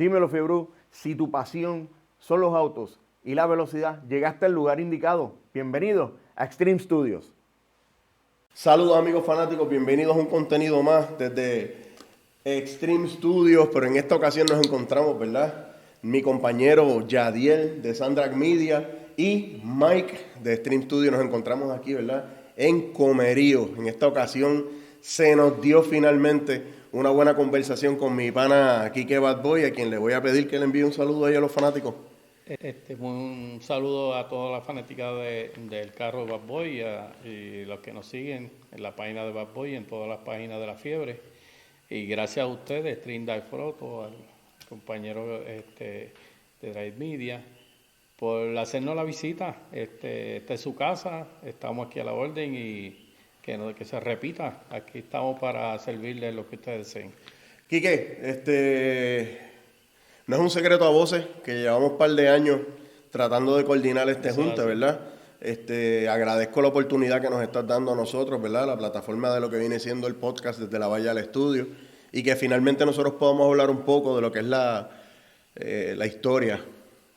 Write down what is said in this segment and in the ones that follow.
Dímelo, Febru, si tu pasión son los autos y la velocidad, llegaste al lugar indicado. Bienvenido a Extreme Studios. Saludos amigos fanáticos, bienvenidos a un contenido más desde Extreme Studios, pero en esta ocasión nos encontramos, ¿verdad? Mi compañero Yadiel de Sandrack Media y Mike de Extreme Studios nos encontramos aquí, ¿verdad? En Comerío. En esta ocasión se nos dio finalmente una buena conversación con mi pana Quique Bad Boy, a quien le voy a pedir que le envíe un saludo ahí a los fanáticos. Un saludo a toda la fanática del carro de Bad Boy y los que nos siguen en la página de Bad Boy y en todas las páginas de La Fiebre. Y gracias a ustedes, Stream Dive Photo, al compañero de Drive Media, por hacernos la visita. Esta es su casa, estamos aquí a la orden y que se repita. Aquí estamos para servirles lo que ustedes deseen. Quique, no es un secreto a voces que llevamos un par de años tratando de coordinar junte, ¿verdad? Agradezco la oportunidad que nos estás dando a nosotros, ¿verdad? La plataforma de lo que viene siendo el podcast desde la Valla al Estudio y que finalmente nosotros podamos hablar un poco de lo que es la historia,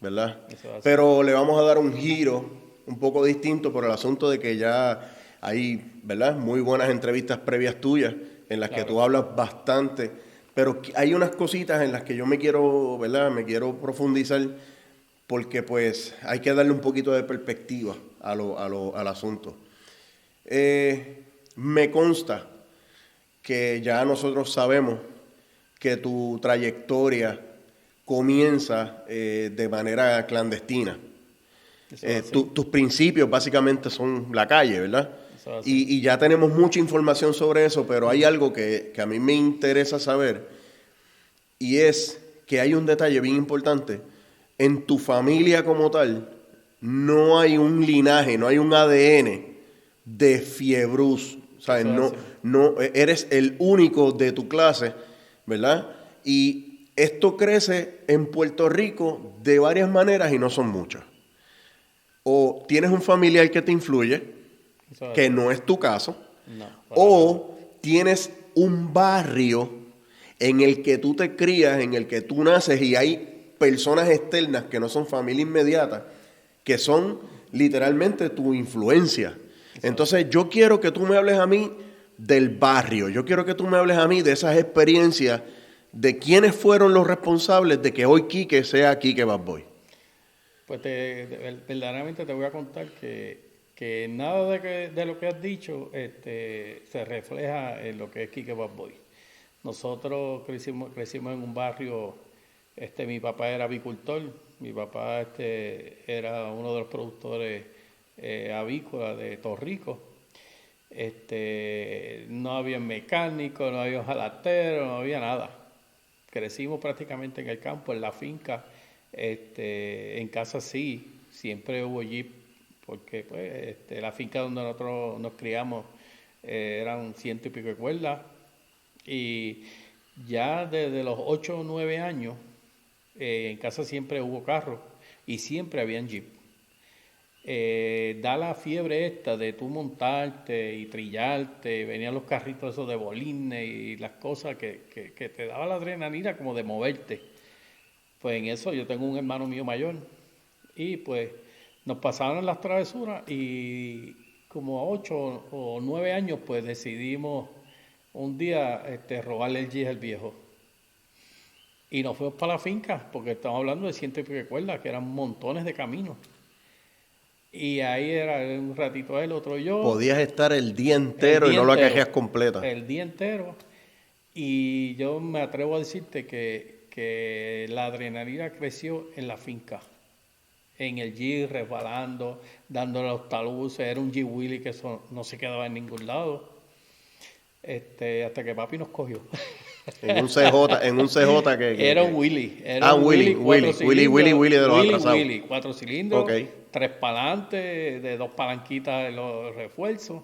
¿verdad? Pero le vamos a dar un giro un poco distinto por el asunto de que ya hay, ¿verdad? Muy buenas entrevistas previas tuyas en las que tú hablas bastante. Pero hay unas cositas en las que yo me quiero, ¿verdad? Me quiero profundizar porque pues hay que darle un poquito de perspectiva al asunto. Me consta que ya nosotros sabemos que tu trayectoria comienza de manera clandestina. Tus principios básicamente son la calle, ¿verdad? Y ya tenemos mucha información sobre eso, pero hay algo que a mí me interesa saber, y es que hay un detalle bien importante. En tu familia como tal, no hay un linaje, no hay un ADN de Fiebrus. ¿Sabes? No, eres el único de tu clase, ¿verdad? Y esto crece en Puerto Rico de varias maneras y no son muchas. O tienes un familiar que te influye, que no es tu caso, o tienes un barrio en el que tú te crías, en el que tú naces y hay personas externas que no son familia inmediata, que son literalmente tu influencia. Entonces yo quiero que tú me hables a mí del barrio, yo quiero que tú me hables a mí de esas experiencias, de quiénes fueron los responsables de que hoy Quique sea Quique Bad Boy. Pues verdaderamente te voy a contar que nada de lo que has dicho se refleja en lo que es Quique Bad Boy. Nosotros crecimos en un barrio, mi papá era avicultor, mi papá era uno de los productores avícolas de Torrico. No había mecánico, no había jalatero, no había nada. Crecimos prácticamente en el campo, en la finca. En casa sí, siempre hubo jeep, porque pues, la finca donde nosotros nos criamos eran 100 y pico de cuerdas, y ya desde los 8 o 9 años en casa siempre hubo carro y siempre habían jeep. Da la fiebre esta de tú montarte y trillarte, venían los carritos esos de bolines y las cosas que te daba la adrenalina como de moverte. Pues en eso yo tengo un hermano mío mayor y pues nos pasaron las travesuras y como a 8 o 9 años pues decidimos un día robarle el Jeep al viejo. Y nos fuimos para la finca porque estamos hablando de 100 y pico de cuerdas, que eran montones de caminos. Y ahí era un ratito él, otro yo. Podías estar el día entero y no lo acarreas completa. El día entero. Y yo me atrevo a decirte que la adrenalina creció en la finca, en el Jeep, resbalando, dándole los taluces. Era un Jeep Willy que eso no se quedaba en ningún lado, hasta que papi nos cogió. En un CJ que era un Willy. Era un Willy de los atrasados. Willy, 4 cilindros, 3 palantes, de 2 palanquitas de los refuerzos.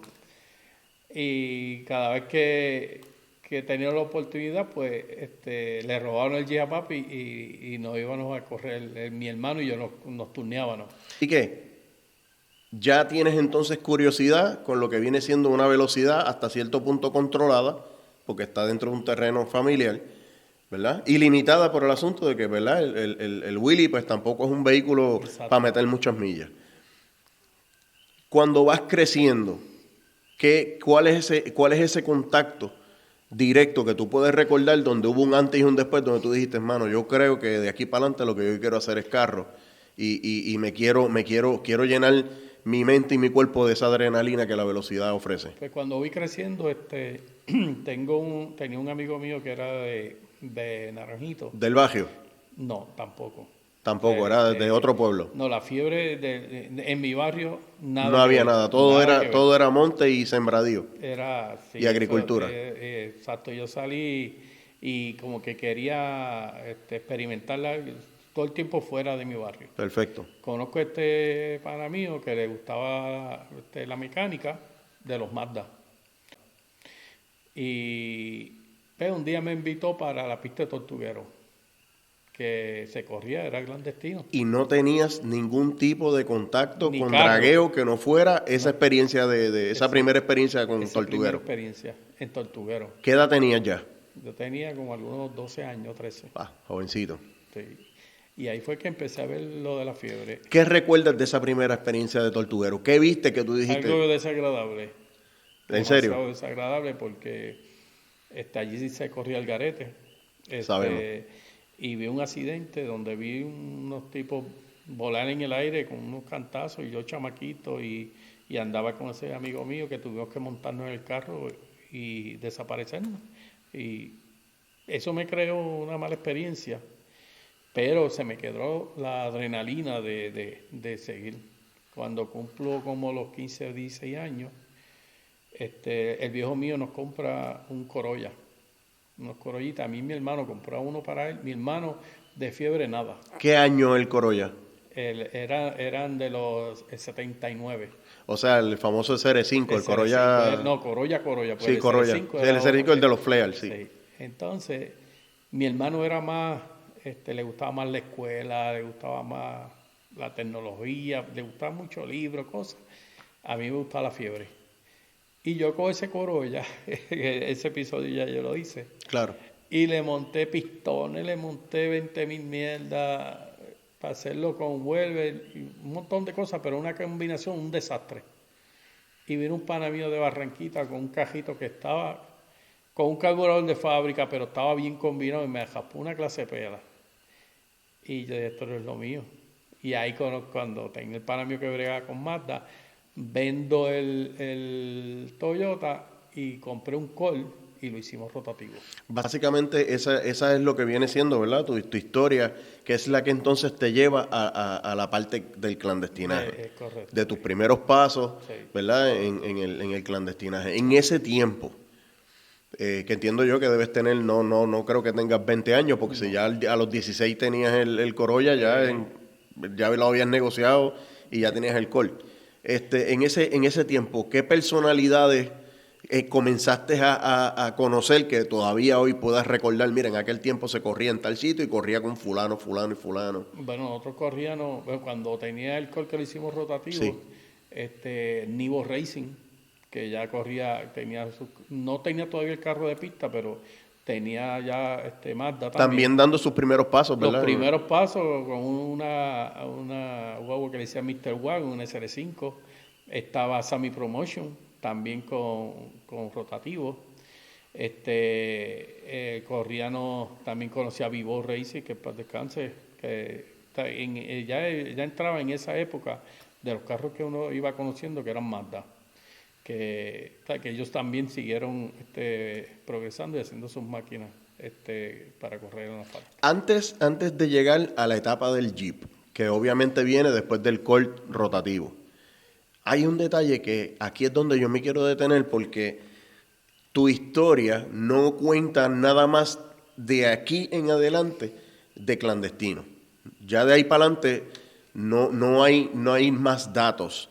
Y cada vez que tenía la oportunidad, pues le robaron el Jeep a papi y nos íbamos a correr. Mi hermano y yo nos turneábamos. ¿Y qué? Ya tienes entonces curiosidad con lo que viene siendo una velocidad hasta cierto punto controlada, porque está dentro de un terreno familiar, ¿verdad? Y limitada por el asunto de que, ¿verdad? El Willy pues tampoco es un vehículo para meter muchas millas. Cuando vas creciendo, cuál es ese contacto directo que tú puedes recordar donde hubo un antes y un después, donde tú dijiste, hermano, yo creo que de aquí para adelante lo que yo quiero hacer es carro y quiero llenar mi mente y mi cuerpo de esa adrenalina que la velocidad ofrece? Pues cuando voy creciendo, tenía un amigo mío que era de Naranjito. ¿Del barrio? No, tampoco. Tampoco, era de otro pueblo. No, la fiebre en mi barrio nada. No había nada, todo era monte y sembradío. Sí, y agricultura. Exacto, yo salí y como que quería experimentarla todo el tiempo fuera de mi barrio. Perfecto. Conozco pana mío que le gustaba la mecánica de los Mazda. Y pues, un día me invitó para la pista de Tortuguero, que se corría, era clandestino. ¿Y no tenías ningún tipo de contacto con carro. dragueo que no fuera esa experiencia esa primera experiencia con Tortuguero? Primera experiencia en Tortuguero. ¿Qué edad tenías ya? Yo tenía como algunos 12 años, 13. Jovencito. Sí. Y ahí fue que empecé a ver lo de la fiebre. ¿Qué recuerdas de esa primera experiencia de Tortuguero? ¿Qué viste que tú dijiste? Algo desagradable. ¿En serio? Algo desagradable porque allí sí se corría el garete. Sabemos. Y vi un accidente donde vi unos tipos volar en el aire con unos cantazos y yo chamaquito y andaba con ese amigo mío que tuvimos que montarnos en el carro y desaparecernos. Y eso me creó una mala experiencia, pero se me quedó la adrenalina de seguir. Cuando cumplo como los 15 o 16 años, el viejo mío nos compra un Corolla. Unos Corollitas. A mí mi hermano compró uno para él. Mi hermano de fiebre nada. ¿Qué año el Corolla? Eran de los 79. O sea, el famoso SR5, el Corolla... No, Corolla. Pues sí, Corolla. El SR5 el de los Fleal, sí. Entonces, mi hermano era más, le gustaba más la escuela, le gustaba más la tecnología, le gustaba mucho libros, cosas. A mí me gustaba la fiebre. Y yo con ese Corolla, ese episodio ya yo lo hice. Claro. Y le monté pistones, le monté 20,000 mierdas para hacerlo con Welber, y un montón de cosas, pero una combinación, un desastre. Y vino un pana mío de Barranquita con un cajito que estaba con un carburador de fábrica, pero estaba bien combinado y me dejapó una clase de pela. Y yo dije, esto no es lo mío. Y ahí cuando tenía el pana mío que bregaba con Mazda, vendo el Toyota y compré un Colt y lo hicimos rotativo. Básicamente esa es lo que viene siendo, ¿verdad? Tu historia, que es la que entonces te lleva a la parte del clandestinaje. Es correcto. De tus primeros pasos, sí, ¿verdad? En el clandestinaje. En ese tiempo, que entiendo yo que debes tener, no creo que tengas 20 años, porque si ya a los 16 tenías el Corolla, ya lo habías negociado y ya tenías el Colt. En ese tiempo, ¿qué personalidades comenzaste a conocer que todavía hoy puedas recordar? Mira, en aquel tiempo se corría en tal sitio y corría con fulano y fulano. Bueno, nosotros corríamos, cuando tenía el Colt que lo hicimos rotativo, sí. Nivo Racing, que ya corría, no tenía todavía el carro de pista, pero tenía ya Mazda también dando sus primeros pasos, ¿verdad? Los primeros pasos con una guagua que le decía Mr. Wagon, un SR5. Estaba Sammy Promotion, también con rotativo. Corriano también conocía a Vivo Racing, que para descanse, que ya entraba en esa época de los carros que uno iba conociendo que eran Mazda. Que ellos también siguieron progresando y haciendo sus máquinas para correr en la asfalto. Antes de llegar a la etapa del Jeep, que obviamente viene después del Colt rotativo, hay un detalle que aquí es donde yo me quiero detener, porque tu historia no cuenta nada más de aquí en adelante de clandestino. Ya de ahí para adelante no hay más datos.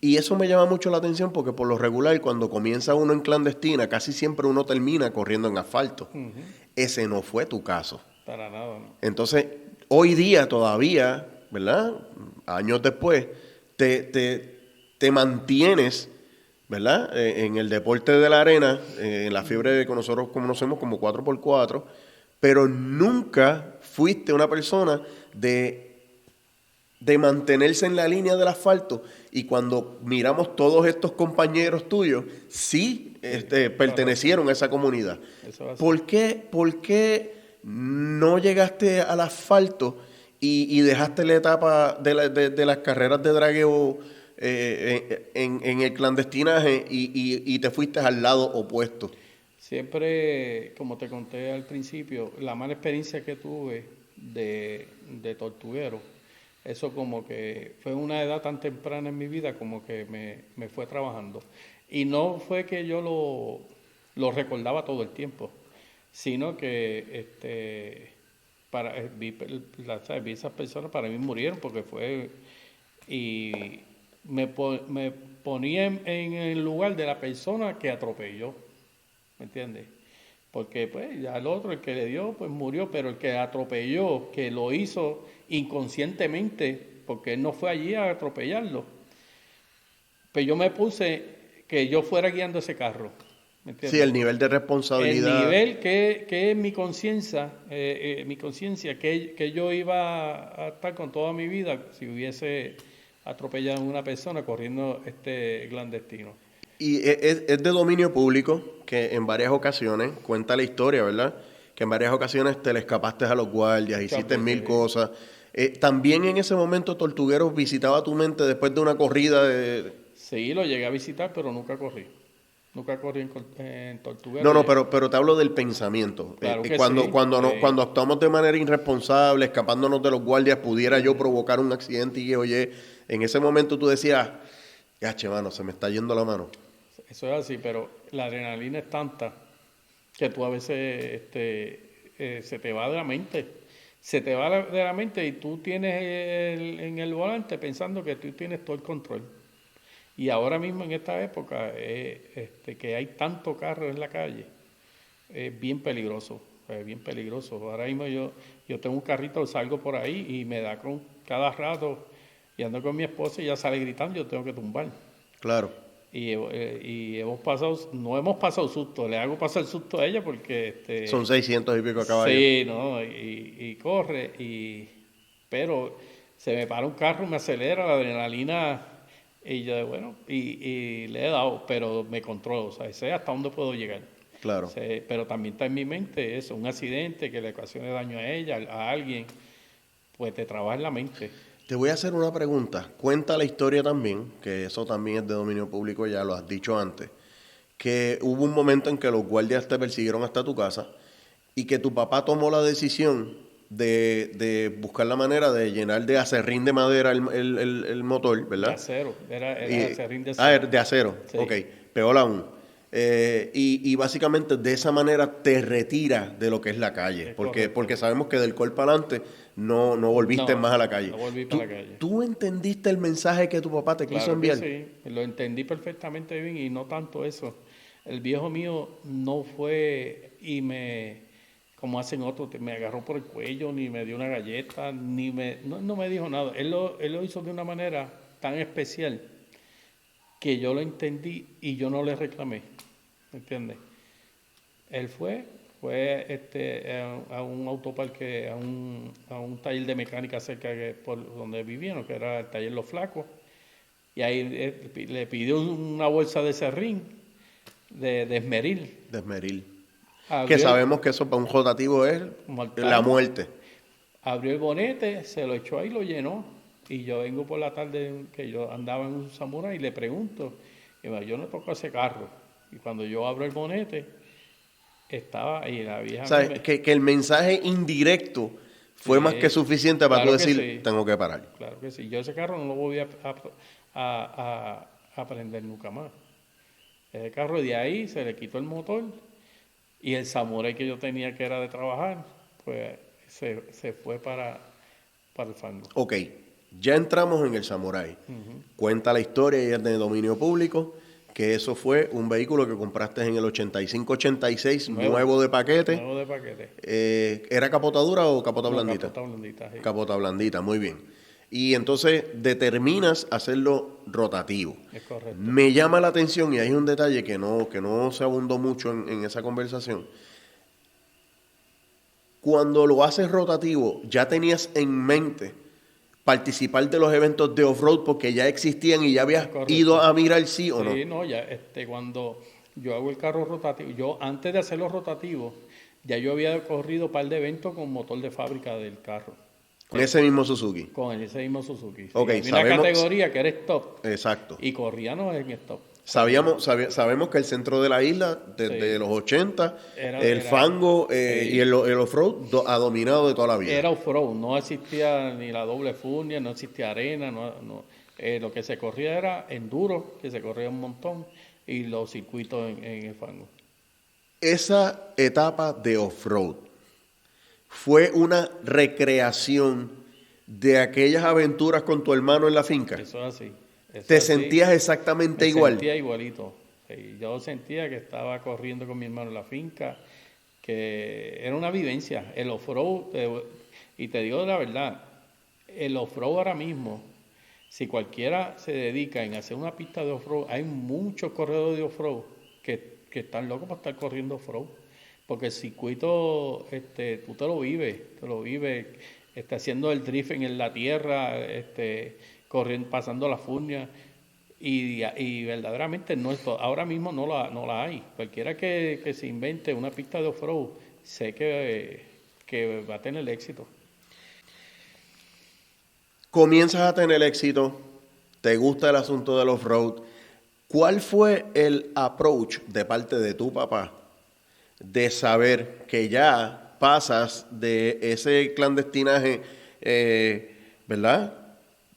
Y eso me llama mucho la atención porque por lo regular cuando comienza uno en clandestina casi siempre uno termina corriendo en asfalto. Uh-huh. Ese no fue tu caso. Para nada, no. Entonces, hoy día todavía, ¿verdad? Años después, te mantienes, ¿verdad? En el deporte de la arena, en la fiebre que nosotros conocemos como 4x4, pero nunca fuiste una persona de mantenerse en la línea del asfalto. Y cuando miramos todos estos compañeros tuyos, sí, pertenecieron a esa comunidad. ¿Por qué no llegaste al asfalto y dejaste la etapa de las carreras de dragueo en el clandestinaje y te fuiste al lado opuesto? Siempre, como te conté al principio, la mala experiencia que tuve de tortuguero, eso como que fue una edad tan temprana en mi vida como que me fue trabajando. Y no fue que yo lo recordaba todo el tiempo, sino que vi esas personas, para mí murieron porque fue... Y me ponía en el lugar de la persona que atropelló, ¿me entiendes? Porque pues ya el otro, el que le dio, pues murió, pero el que atropelló, que lo hizo inconscientemente, porque él no fue allí a atropellarlo, pues yo me puse que yo fuera guiando ese carro, ¿me entiendes? Sí, el nivel de responsabilidad. El nivel que es mi conciencia, que yo iba a estar con toda mi vida si hubiese atropellado a una persona corriendo clandestino. Y es de dominio público que en varias ocasiones, cuenta la historia, ¿verdad? Que en varias ocasiones te le escapaste a los guardias, hiciste mil cosas. También en ese momento Tortugueros visitaba tu mente después de una corrida de... Sí, lo llegué a visitar, pero nunca corrí. Nunca corrí en Tortugueros. No, pero te hablo del pensamiento. Claro que cuando, sí. Cuando actuamos de manera irresponsable, escapándonos de los guardias, pudiera yo provocar un accidente y oye, en ese momento tú decías, ya, che, mano, se me está yendo la mano. Eso es así, pero la adrenalina es tanta que tú a veces se te va de la mente. Se te va de la mente y tú tienes en el volante pensando que tú tienes todo el control. Y ahora mismo en esta época, que hay tanto carro en la calle, es bien peligroso, bien peligroso. Ahora mismo yo tengo un carrito, salgo por ahí y me da con cada rato, y ando con mi esposa y ella sale gritando, yo tengo que tumbar. Claro. Y no hemos pasado susto, le hago pasar susto a ella porque... Son 600 y pico caballos. Sí, ¿no? Y corre, pero se me para un carro, me acelera, la adrenalina, y yo, bueno, y le he dado, pero me controlo, o sea, sé hasta dónde puedo llegar. Claro. Pero también está en mi mente eso, un accidente que le ocasione daño a ella, a alguien, pues te trabaja en la mente. Te voy a hacer una pregunta. Cuenta la historia también, que eso también es de dominio público, ya lo has dicho antes, que hubo un momento en que los guardias te persiguieron hasta tu casa y que tu papá tomó la decisión de buscar la manera de llenar de acerrín de madera el motor, ¿verdad? De acero, era acerrín de acero. De acero, sí. Ok, peor aún. Y básicamente de esa manera te retira de lo que es la calle, porque sabemos que del cuerpo para adelante no volviste más a la calle. No volví para la calle. ¿Tú entendiste el mensaje que tu papá te quiso enviar? Sí, lo entendí perfectamente bien y no tanto eso. El viejo mío no fue como hacen otros, me agarró por el cuello, ni me dio una galleta, no me dijo nada. Él lo hizo de una manera tan especial que yo lo entendí y yo no le reclamé, ¿me entiendes? Él fue a un autoparque, a un taller de mecánica cerca por donde vivían, que era el taller Los Flacos, y ahí le pidió una bolsa de serrín, de esmeril. De esmeril. Que sabemos que eso para un rotativo es mortal. La muerte. Abrió el bonete, se lo echó ahí y lo llenó. Y yo vengo por la tarde, que yo andaba en un Samurai, y le pregunto, yo no toco ese carro. Y cuando yo abro el bonete, estaba ahí la vieja... ¿Sabes? Que el mensaje indirecto fue más que suficiente para tú decir, tengo que parar. Claro que sí. Yo ese carro no lo voy a prender nunca más. Ese carro de ahí se le quitó el motor y el Samurai que yo tenía, que era de trabajar, pues se fue para el fango. Ok, ya entramos en el Samurai. Cuenta la historia y es de dominio público, que eso fue un vehículo que compraste en el 85-86, nuevo de paquete. Nuevo de paquete. ¿Era capota dura o capota blandita? Capota blandita, sí. Capota blandita, muy bien. Y entonces determinas hacerlo rotativo. Es correcto. Me llama la atención, y hay un detalle que no se abundó mucho en esa conversación. cuando lo haces rotativo, ¿ya tenías en mente participar de los eventos de off-road porque ya existían y ya habías Correcto. ido a mirar sí o no? Sí, no, ya cuando yo hago el carro rotativo, yo antes de hacerlo rotativo, ya yo había corrido un par de eventos con motor de fábrica del carro. Con ese mismo Suzuki. Con ese mismo Suzuki. Sí. Ok, Había una categoría que era stop. Exacto. Y corríamos en stop. Sabemos que el centro de la isla, desde Sí. los 80, Era- el era- fango sí. y el off-road ha dominado de toda la vida. Era off-road, no existía ni la doble furnia, no existía arena, lo que se corría era enduro, que se corría un montón, y los circuitos en el fango. Esa etapa de off-road fue una recreación de aquellas aventuras con tu hermano en la finca. Eso es así. Eso ¿Te es así. sentías exactamente Me igual? sentía igualito. Sí, yo sentía que estaba corriendo con mi hermano en la finca, que era una vivencia. El off-road, y te digo la verdad, el off-road ahora mismo, si cualquiera se dedica en hacer una pista de off-road, hay muchos corredores de off-road que están locos para estar corriendo off-road. Porque el circuito, tú te lo vives, haciendo el drift en la tierra, corriendo, pasando la furnia. Y verdaderamente ahora mismo no la hay. Cualquiera que se invente una pista de off-road, sé que va a tener éxito. Comienzas a tener éxito, te gusta el asunto del off-road. ¿Cuál fue el approach de parte de tu papá de saber que ya pasas de ese clandestinaje, ¿verdad?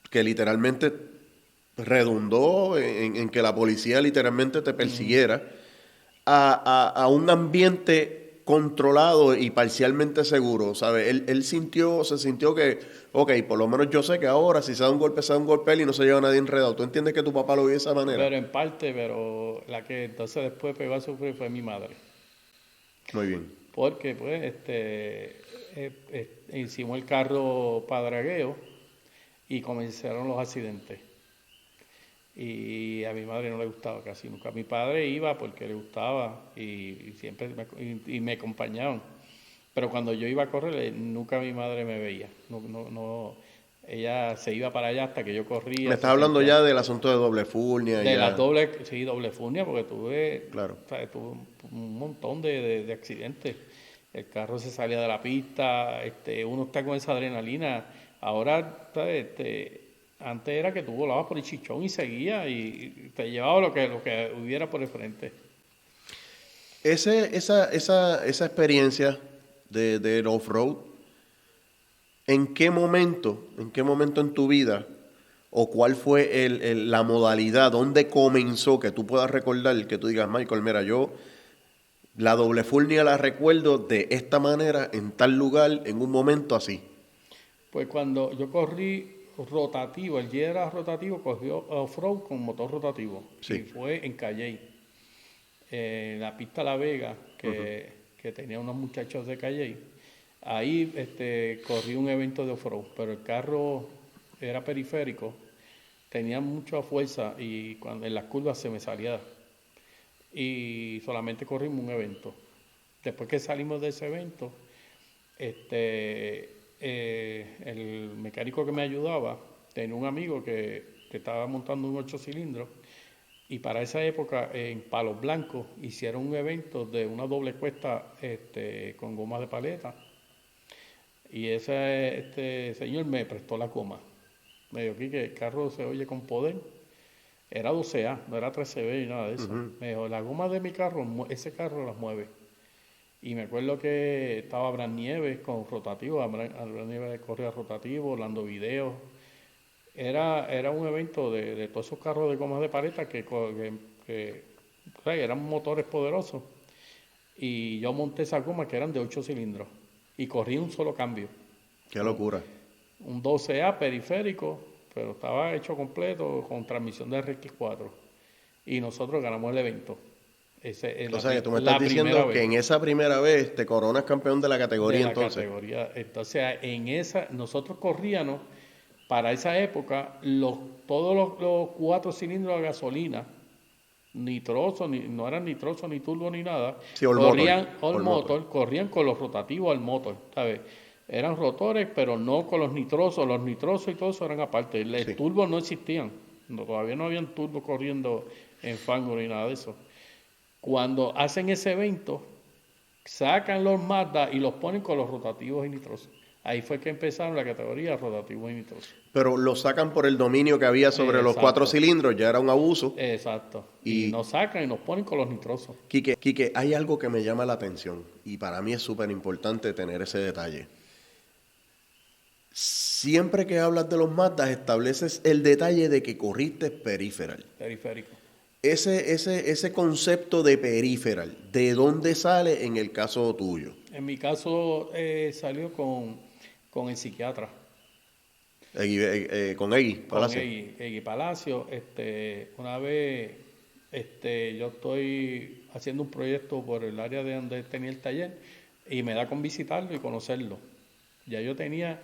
Que literalmente redundó en que la policía literalmente te persiguiera, a un ambiente controlado y parcialmente seguro, ¿sabes? Él se sintió que, ok, por lo menos yo sé que ahora si se da un golpe él y no se lleva a nadie enredado. ¿Tú entiendes que tu papá lo vio de esa manera? Pero en parte, pero la que entonces después pegó a sufrir fue mi madre. Muy bien. Porque pues hicimos el carro para dragueo y comenzaron los accidentes. Y a mi madre no le gustaba casi nunca. Mi padre iba porque le gustaba y siempre me acompañaban. Pero cuando yo iba a correr, nunca mi madre me veía. No, ella se iba para allá hasta que yo corría. Me estás hablando ya del asunto de doble furnia. De ya. las doble furnia, porque tuve un montón de accidentes. El carro se salía de la pista, uno está con esa adrenalina. Ahora, ¿sabes? Antes era que tú volabas por el chichón y seguía y te llevaba lo que hubiera por el frente. Esa experiencia del off-road, ¿en qué momento en tu vida o cuál fue la modalidad, dónde comenzó que tú puedas recordar, que tú digas, Michael, mira, yo la doble furnia la recuerdo de esta manera, en tal lugar, en un momento así? Pues cuando yo corrí rotativo, el Jet era rotativo, cogió off-road con motor rotativo. Sí. Y fue en Calley, en la pista La Vega, que tenía unos muchachos de Calley. Ahí corrí un evento de off-road, pero el carro era periférico, tenía mucha fuerza y cuando en las curvas se me salía. Y solamente corrimos un evento. Después que salimos de ese evento, el mecánico que me ayudaba tenía un amigo que estaba montando un 8 cilindros y para esa época en Palos Blancos hicieron un evento de una doble cuesta con gomas de paleta y ese señor me prestó la goma. Me dijo que el carro se oye con poder. Era 12A, no era 13B ni nada de eso. Me dijo, la goma de mi carro, ese carro las mueve. Y me acuerdo que estaba Abraham Nieves con rotativo, Abraham Nieves corría rotativo, Orlando Video. Era un evento de todos esos carros de gomas de paleta que eran motores poderosos. Y yo monté esas gomas que eran de 8 cilindros. Y corrí un solo cambio. ¡Qué locura! Un 12A periférico, pero estaba hecho completo con transmisión de RX4. Y nosotros ganamos el evento. O sea, que tú me estás diciendo que en esa primera vez te coronas campeón de la categoría, entonces. Entonces, nosotros corríamos, para esa época, todos los 4 cilindros de gasolina nitroso, no eran nitroso ni turbo ni nada. Sí, all corrían motor, all motor. corrían con los rotativos al motor, ¿sabes? Eran rotores, pero no con los nitrosos y todo eso eran aparte. Los Sí. turbos no existían, todavía no habían turbos corriendo en fango ni nada de eso. Cuando hacen ese evento, sacan los Mazda y los ponen con los rotativos y nitrosos. Ahí fue que empezaron la categoría rotativos y nitrosos. Pero lo sacan por el dominio que había sobre los Exacto. 4 cilindros, ya era un abuso. Exacto. Y- Y nos sacan y nos ponen con los nitrosos. Quique, hay algo que me llama la atención y para mí es súper importante tener ese detalle. Siempre que hablas de los Mazdas estableces el detalle de que corriste peripheral. Periférico. Ese concepto de peripheral, ¿de dónde sale en el caso tuyo? En mi caso salió con el psiquiatra, Con Egui con Palacio. Egui Palacio. Una vez yo estoy haciendo un proyecto por el área de donde tenía el taller y me da con visitarlo y conocerlo. Ya yo tenía,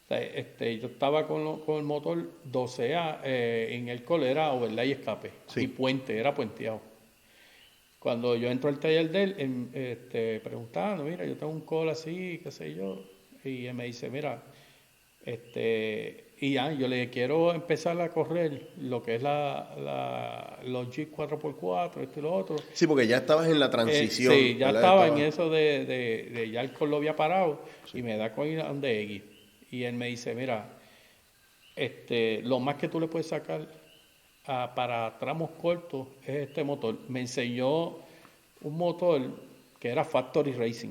yo estaba con el motor 12A en el cole, era overlay y escape, Sí. y puente, era puenteado. Cuando yo entro al taller de él, preguntando, mira, yo tengo un call así, qué sé yo, y él me dice, mira, y yo le quiero empezar a correr lo que es los Jeep 4x4, esto y lo otro. Sí, porque ya estabas en la transición. Sí, ya ¿verdad? estaba en eso de ya el call lo había parado y me da con ir a donde Egui. Y él me dice, mira, lo más que tú le puedes sacar para tramos cortos es este motor. Me enseñó un motor que era Factory Racing,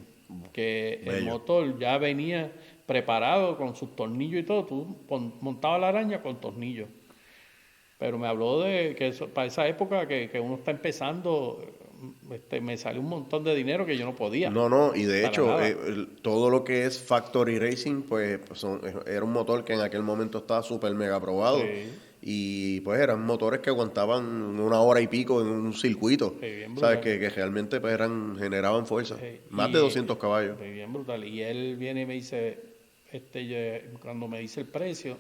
que el Bello. motor ya venía preparado con sus tornillos y todo. Tú montabas la araña con tornillos. Pero me habló de que para esa época que uno está empezando, me salió un montón de dinero que yo no podía. No, y de Para hecho, nada. todo lo que es Factory Racing, pues era un motor que en aquel momento estaba súper mega probado. Sí. Y pues eran motores que aguantaban 1 hora y pico en un circuito. Sí, bien ¿Sabes? brutal. Que realmente pues generaban fuerza. Más Y- de 200 caballos. Bien brutal. Y él viene y me dice, cuando me dice el precio,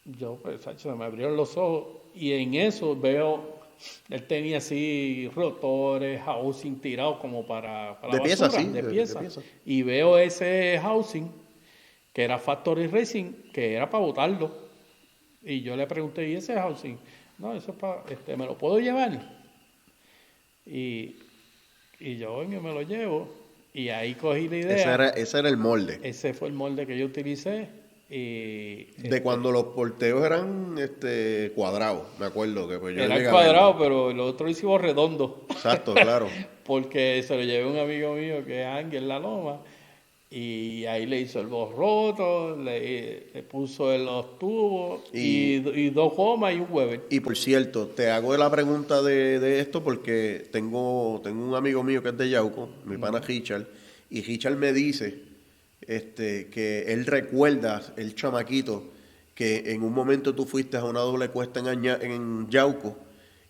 yo, pues, se me abrieron los ojos y en eso veo, él tenía así rotores, housing tirados como para De piezas, basura, sí, de de piezas. piezas. Y veo ese housing que era Factory Racing, que era para botarlo. Y yo le pregunté, ¿y ese housing? No, eso es para, ¿me lo puedo llevar? Y yo vengo y me lo llevo. Y ahí cogí la idea. Ese era el molde. Ese fue el molde que yo utilicé. Y De cuando los porteos eran cuadrados, me acuerdo que pues yo era el llegué a cuadrado, verlo. pero el otro lo hicimos redondo. Exacto, claro. Porque se lo llevé a un amigo mío que es Ángel La Loma. Y ahí le hizo el roto, le puso los tubos y 2 gomas y un Weber. Y por cierto, te hago la pregunta de esto porque tengo un amigo mío que es de Yauco, mi pana Richard, y Richard me dice que él recuerda, el chamaquito, que en un momento tú fuiste a una doble cuesta en Yauco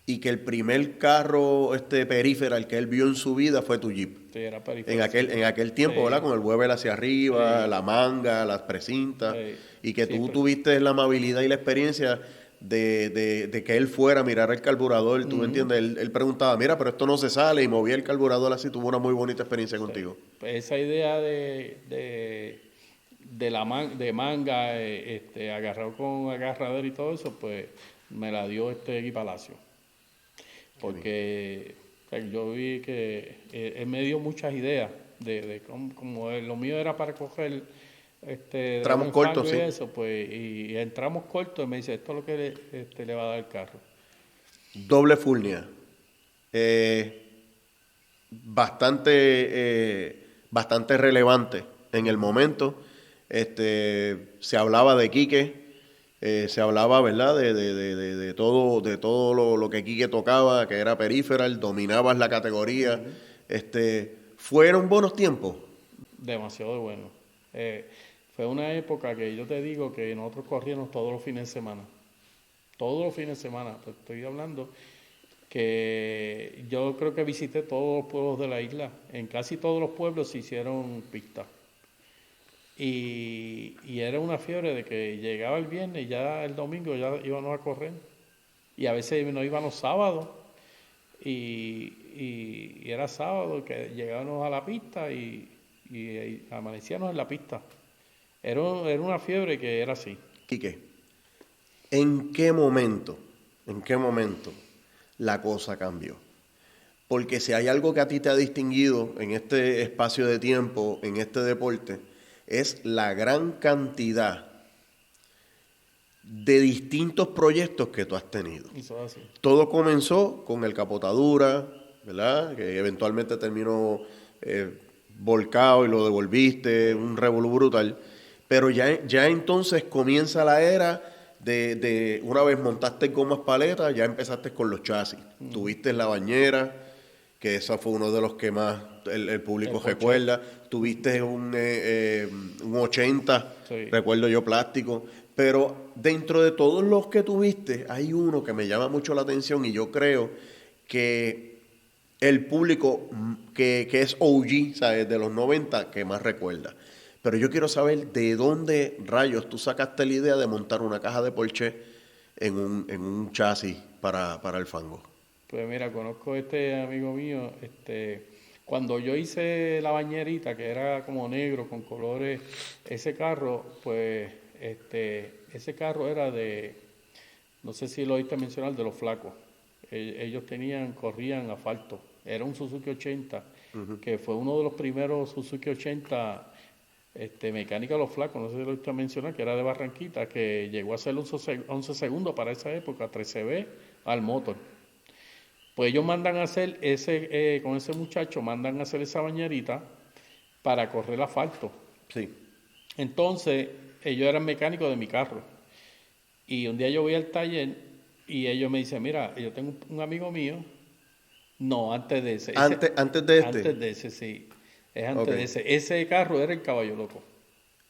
y que el primer carro peripheral que él vio en su vida fue tu Jeep. Sí, era En aquel tiempo, Sí. ¿verdad? Con el Weber hacia arriba, Sí. la manga, las precintas, Sí. y que tú Siempre. tuviste la amabilidad y la experiencia de que él fuera a mirar el carburador, ¿tú me entiendes? Él preguntaba, mira, pero esto no se sale, y movía el carburador así, tuvo una muy bonita experiencia contigo. Pues esa idea de de manga, agarrado con agarradero y todo eso, pues me la dio Egui Palacio. Porque yo vi que él me dio muchas ideas de como lo mío era para coger Tramos un cortos, fango y sí. eso, pues, y en tramos cortos me dice, esto es lo que le va a dar el carro. Doble Fulnia. Bastante relevante en el momento. Se hablaba de Quique, se hablaba, ¿verdad? De todo lo que Quique tocaba, que era peripheral, dominabas la categoría. Fueron buenos tiempos. Demasiado bueno. Fue una época que yo te digo que nosotros corríamos todos los fines de semana. Todos los fines de semana. Te estoy hablando que yo creo que visité todos los pueblos de la isla. En casi todos los pueblos se hicieron pistas. Y era una fiebre de que llegaba el viernes y ya el domingo ya íbamos a correr. Y a veces nos iban los sábados. y era sábado que llegábamos a la pista y amanecíamos en la pista. Era una fiebre que era así. Quique, ¿en qué momento la cosa cambió? Porque si hay algo que a ti te ha distinguido en este espacio de tiempo, en este deporte, es la gran cantidad de distintos proyectos que tú has tenido. Eso es así. Todo comenzó con el Capotadura, ¿verdad? Que eventualmente terminó volcado y lo devolviste, un revolú brutal. Pero ya entonces comienza la era de una vez montaste gomas paletas, ya empezaste con los chasis. Tuviste la bañera, que esa fue uno de los que más el público recuerda. Tuviste un 80, Sí. recuerdo yo, plástico. Pero dentro de todos los que tuviste, hay uno que me llama mucho la atención y yo creo que el público que es OG, ¿sabes? De los 90, que más recuerda. Pero yo quiero saber de dónde rayos tú sacaste la idea de montar una caja de Porsche en un chasis para el fango. Pues mira, conozco a este amigo mío, cuando yo hice la bañerita, que era como negro con colores, ese carro, pues, ese carro era no sé si lo oíste mencionar, de los flacos. Ellos corrían asfalto. Era un Suzuki 80, que fue uno de los primeros Suzuki 80, mecánica de los flacos, no sé si lo oíste mencionar, que era de Barranquita, que llegó a ser 11 segundos para esa época, 13B al motor. Pues ellos mandan a hacer con ese muchacho, mandan a hacer esa bañerita para correr asfalto. Sí. Entonces, ellos eran mecánicos de mi carro. Y un día yo voy al taller y ellos me dicen, mira, yo tengo un amigo mío. No, antes de ese. Antes de este. Antes de ese, sí. Es antes Ok. de ese. Ese carro era el Caballo Loco.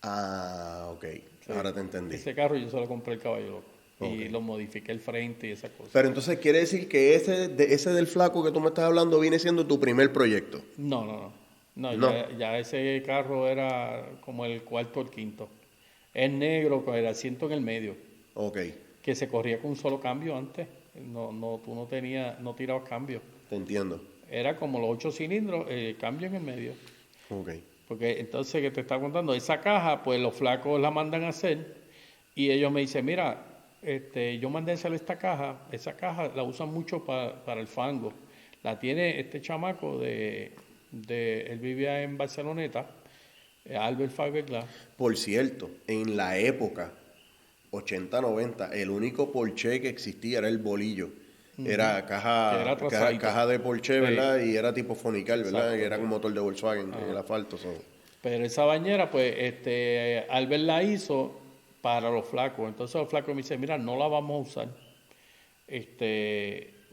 Ah, ok. Sí. Ahora te entendí. Ese carro yo solo compré el Caballo Loco. Y Ok. lo modifiqué el frente y esas cosas. Pero entonces quiere decir que ese del flaco que tú me estás hablando viene siendo tu primer proyecto. No. No, No. ya ese carro era como el cuarto o el quinto. Es negro con el asiento en el medio, Ok, que se corría con un solo cambio antes. Tú no tirabas cambio. te entiendo. Era como los 8 cilindros, cambio en el medio. Ok. Porque entonces, que te está contando, esa caja, pues los flacos la mandan a hacer y ellos me dicen, mira, yo mandé a hacer esta caja, esa caja la usan mucho para el fango. La tiene este chamaco él vivía en Barceloneta, Albert Fiberglass. Por cierto, en la época 80-90, el único Porsche que existía era el bolillo. Era Que era trasadito. caja de Porsche, ¿verdad? Sí. Y era tipo fonical, ¿verdad? Exacto, Y era sí. con motor de Volkswagen en el asfalto. Pero esa bañera, pues, Albert la hizo para los flacos. Entonces los flacos me dicen, mira, no la vamos a usar.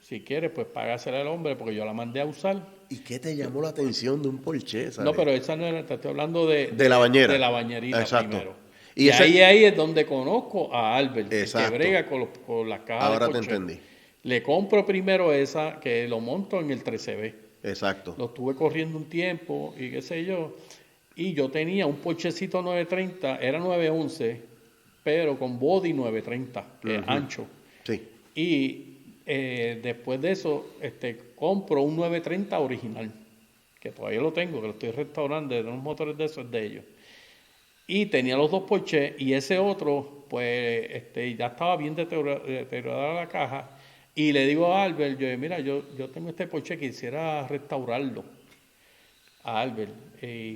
Si quieres, pues págasela al hombre, porque yo la mandé a usar. ¿Y qué te llamó la atención de un Porsche, sabes? No, pero esa no era, te estoy hablando De la bañera. de la bañerita Exacto. primero. Y Y ese- ahí es donde conozco a Albert, el Exacto. que brega con las cajas Ahora de te Porsche. entendí. Le compro primero esa, que lo monto en el 13B. Exacto. Lo estuve corriendo un tiempo y qué sé yo. Y yo tenía un Porschecito 930, era 911, pero con body 930, que es ancho. Sí. Y después de eso, compro un 930 original, que todavía lo tengo, que lo estoy restaurando, de unos motores de esos de ellos. Y tenía los dos Porsche y ese otro, pues ya estaba bien deteriorada la caja. Y le digo a Albert, mira, yo tengo este Porsche, quisiera restaurarlo. A Albert,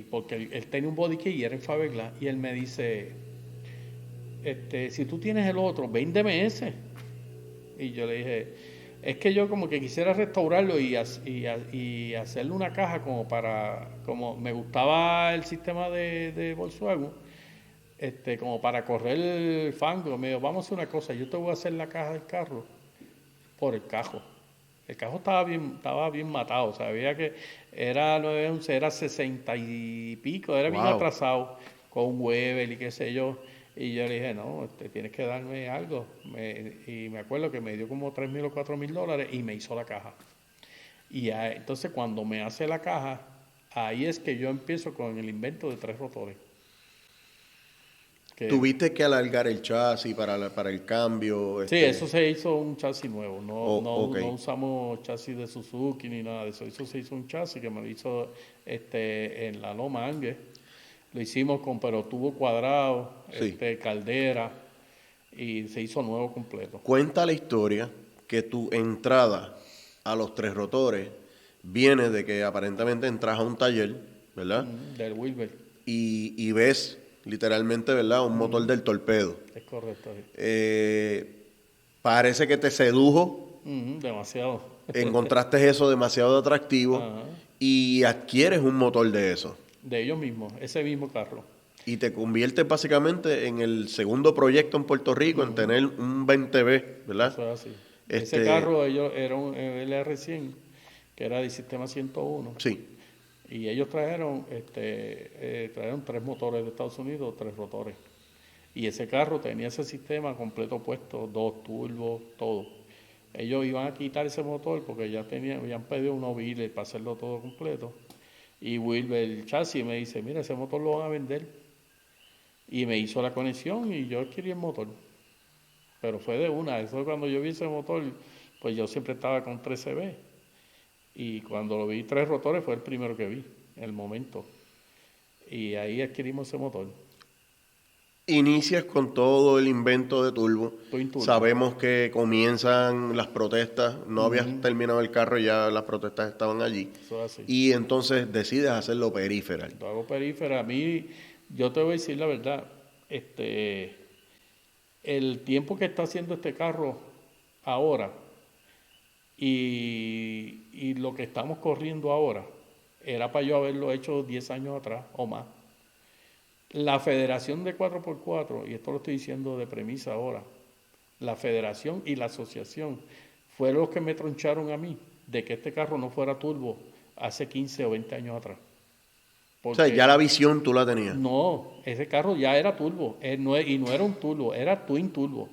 porque él tenía un body kit y era en Fiberglass. Y él me dice, si tú tienes el otro, véndeme ese. Y yo le dije, es que yo como que quisiera restaurarlo y hacerle una caja como me gustaba el sistema de Volkswagen, como para correr el fango. Me dijo, vamos a hacer una cosa, yo te voy a hacer la caja del carro por el cajo. El cajo estaba bien matado, sabía que era 911, era 60 y pico, era bien Wow. atrasado, con un Weber y qué sé yo. Y yo le dije, no, tienes que darme algo. Y me acuerdo que me dio como $3,000 o $4,000 y me hizo la caja. Y entonces cuando me hace la caja, ahí es que yo empiezo con el invento de 3 rotores. ¿Tuviste que alargar el chasis para el cambio? Sí, eso se hizo un chasis nuevo. Okay. No usamos chasis de Suzuki ni nada de eso. Eso se hizo un chasis que me lo hizo en la Loma Angue. Lo hicimos pero tubo cuadrado, Sí. caldera, y se hizo nuevo completo. Cuenta la historia que tu entrada a los tres rotores viene de que aparentemente entras a un taller, ¿verdad? Del Wilber. Y ves literalmente, ¿verdad? Un motor del torpedo. Es correcto. Parece que te sedujo, Demasiado. encontraste eso demasiado atractivo Ajá. y adquieres un motor de eso. De ellos mismos, ese mismo carro. Y te conviertes básicamente en el segundo proyecto en Puerto Rico en tener un 20B, ¿verdad? Eso es así. Ese carro era un LR100, que era de sistema 101. Sí. Y ellos trajeron 3 motores de Estados Unidos, 3 rotores. Y ese carro tenía ese sistema completo puesto, 2 turbos, todo. Ellos iban a quitar ese motor porque ya habían pedido unos biles para hacerlo todo completo. Y Wilber, el chasis, me dice, mira, ese motor lo van a vender. Y me hizo la conexión y yo adquirí el motor. Pero fue de una. Eso cuando yo vi ese motor, pues yo siempre estaba con 13B. Y cuando lo vi 3 rotores fue el primero que vi, en el momento. Y ahí adquirimos ese motor. Inicias con todo el invento de turbo. Twin turbo. Sabemos que comienzan las protestas. No habías terminado el carro, ya las protestas estaban allí. Eso es así. Y entonces decides hacerlo peripheral. Lo hago perífera. A mí, yo te voy a decir la verdad, el tiempo que está haciendo este carro ahora y lo que estamos corriendo ahora, era para yo haberlo hecho 10 años atrás o más. La Federación de 4x4, y esto lo estoy diciendo de premisa ahora, la Federación y la Asociación fueron los que me troncharon a mí de que este carro no fuera turbo hace 15 o 20 años atrás. O sea, ya la visión tú la tenías. No, ese carro ya era turbo, y no era un turbo, era twin turbo.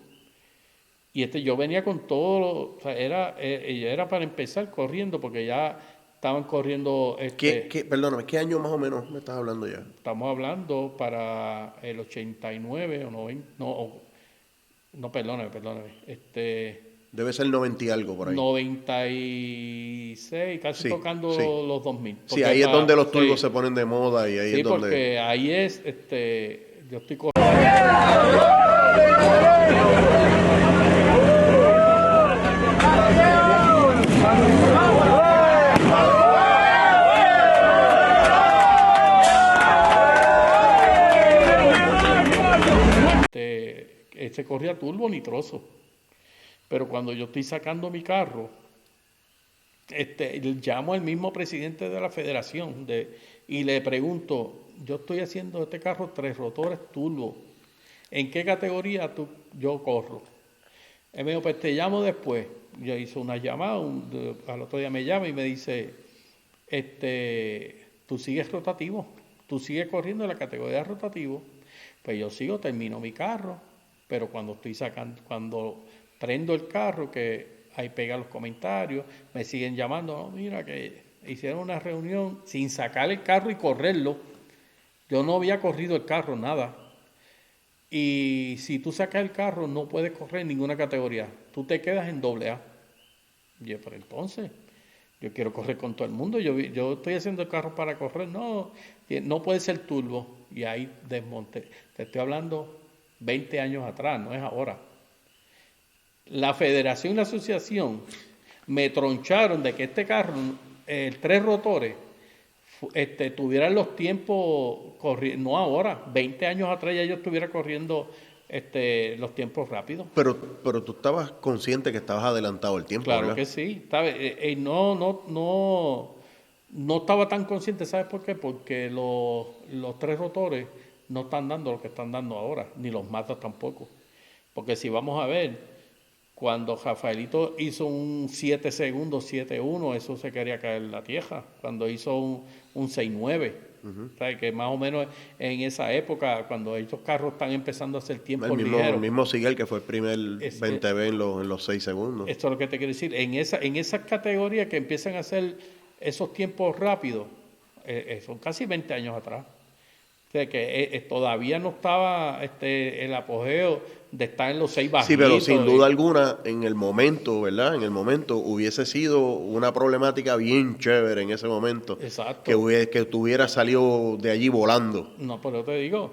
Y yo venía con todo, o sea, era para empezar corriendo, porque ya estaban corriendo... Perdóname, ¿qué año más o menos me estás hablando ya? Estamos hablando para el 89 o 90, no, perdóname. Debe ser 90 y algo por ahí. 96, casi tocando los 2000. Sí, ahí es donde los turbos se ponen de moda y ahí es donde... Sí, porque ahí es, yo estoy corriendo. Se corría turbo nitroso. Pero cuando yo estoy sacando mi carro, llamo al mismo presidente de la federación y le pregunto, yo estoy haciendo este carro 3 rotores turbo, ¿en qué categoría yo corro? Él me dijo, pues te llamo después. Yo hice una llamada, al otro día me llama y me dice, tú sigues rotativo, tú sigues corriendo en la categoría de rotativo. Pues yo sigo, termino mi carro, pero cuando prendo el carro, que ahí pega los comentarios, me siguen llamando, no, mira que hicieron una reunión sin sacar el carro y correrlo. Yo no había corrido el carro, nada. Y si tú sacas el carro, no puedes correr en ninguna categoría. Tú te quedas en AA. Y yo, pero entonces, yo quiero correr con todo el mundo. Yo estoy haciendo el carro para correr. No puede ser turbo. Y ahí desmonté. Te estoy hablando 20 años atrás, no es ahora. La federación y la asociación me troncharon de que este carro, 3 rotores, tuvieran los tiempos corriendo, no ahora, 20 años atrás ya yo estuviera corriendo los tiempos rápidos. Pero tú estabas consciente que estabas adelantado el tiempo, claro, ¿verdad? Que sí. No estaba tan consciente, ¿sabes por qué? Porque los 3 rotores no están dando lo que están dando ahora, ni los Mazda tampoco. Porque si vamos a ver, cuando Rafaelito hizo un 7 segundos, 7.1, eso se quería caer en la tierra. Cuando hizo un 6.9, ¿sabes? Que más o menos en esa época, cuando estos carros están empezando a hacer tiempos ligeros. El mismo Sigel, que fue el primer 20B en los 6 segundos. Esto es lo que te quiero decir. En esas categorías que empiezan a hacer esos tiempos rápidos, son casi 20 años atrás. sea que todavía no estaba el apogeo de estar en los 6 bajitos. Sí, pero sin duda alguna, en el momento, ¿verdad? En el momento hubiese sido una problemática bien chévere en ese momento. Exacto. Que tú hubieras salido de allí volando. No, pero te digo,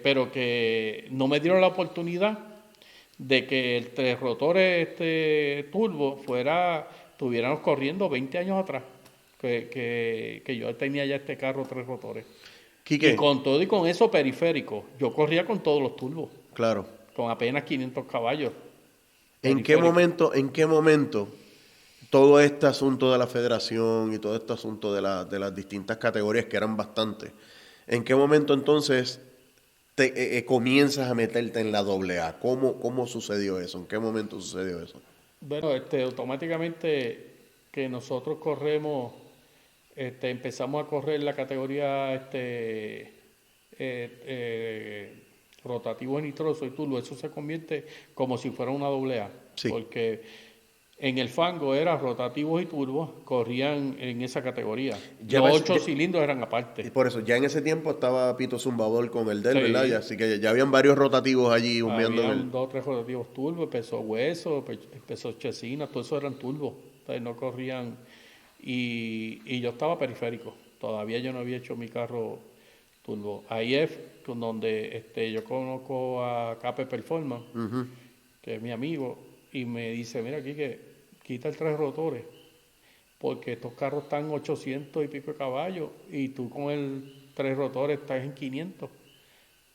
pero que no me dieron la oportunidad de que el 3 rotores turbo tuviéramos corriendo 20 años atrás, que yo tenía ya este carro 3 rotores. Quique. Y con todo y con eso periférico, yo corría con todos los turbos. Claro. Con apenas 500 caballos. ¿En qué momento todo este asunto de la federación y todo este asunto de las distintas categorías, que eran bastantes, en qué momento entonces comienzas a meterte en la AA? ¿Cómo sucedió eso? ¿En qué momento sucedió eso? Bueno, automáticamente que nosotros corremos, empezamos a correr la categoría rotativo nitroso y turbo, eso se convierte como si fuera una AA. Sí. Porque en el fango era rotativos y turbos, corrían en esa categoría. Los 8 cilindros eran aparte. Y por eso, ya en ese tiempo estaba Pito Zumbador con el del, Sí. ¿verdad? Así que ya habían varios rotativos allí humeando. Habían 2 o 3 rotativos turbos, peso hueso, peso chesina, todos esos eran turbos. Entonces no corrían. Y yo estaba periférico. Todavía yo no había hecho mi carro turbo. Ahí es donde yo conozco a Cape Performance, que es mi amigo, y me dice, mira aquí que quita el 3 rotores, porque estos carros están 800 y pico de caballos, y tú con el 3 rotores estás en 500.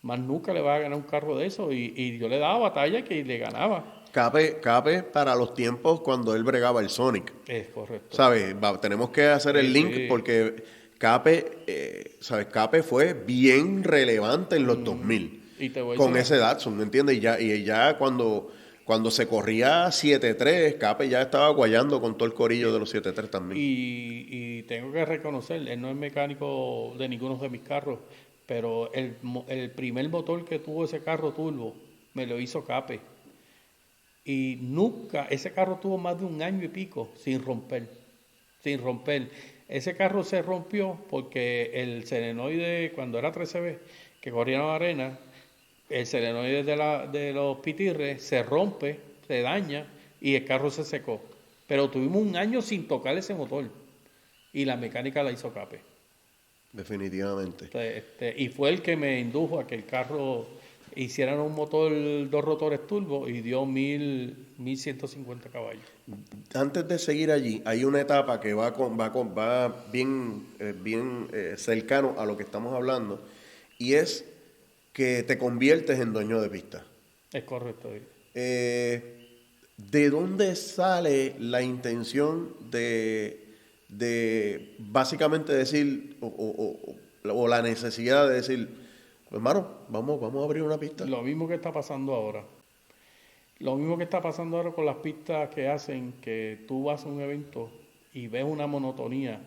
Más nunca le vas a ganar un carro de eso, y yo le daba batalla que le ganaba. Cape para los tiempos cuando él bregaba el Sonic. Es correcto. ¿Sabes? Tenemos que hacer el link porque Cape, ¿sabes? Cape fue bien relevante en los 2000 Y te voy a con decir- ese Datsun, ¿me entiendes? Y ya cuando se corría 7.3, Cape ya estaba guayando con todo el corillo de los 7.3 también. Y tengo que reconocer, él no es mecánico de ninguno de mis carros, pero el primer motor que tuvo ese carro turbo me lo hizo Cape. Y nunca, ese carro tuvo más de 1 año y pico sin romper. Ese carro se rompió porque el solenoide, cuando era 13B, que corría en la arena, el solenoide de los pitirres se rompe, se daña y el carro se secó. Pero tuvimos 1 año sin tocar ese motor y la mecánica la hizo Cape. Definitivamente. Entonces, y fue el que me indujo a que el carro hicieran un motor 2 rotores turbo y dio 1150 caballos. Antes de seguir allí, hay una etapa que va bien cercano a lo que estamos hablando, y es que te conviertes en dueño de pista. Es correcto. ¿De dónde sale la intención de básicamente decir, o la necesidad de decir, pues, hermano, vamos a abrir una pista? Lo mismo que está pasando ahora. Lo mismo que está pasando ahora con las pistas que hacen que tú vas a un evento y ves una monotonía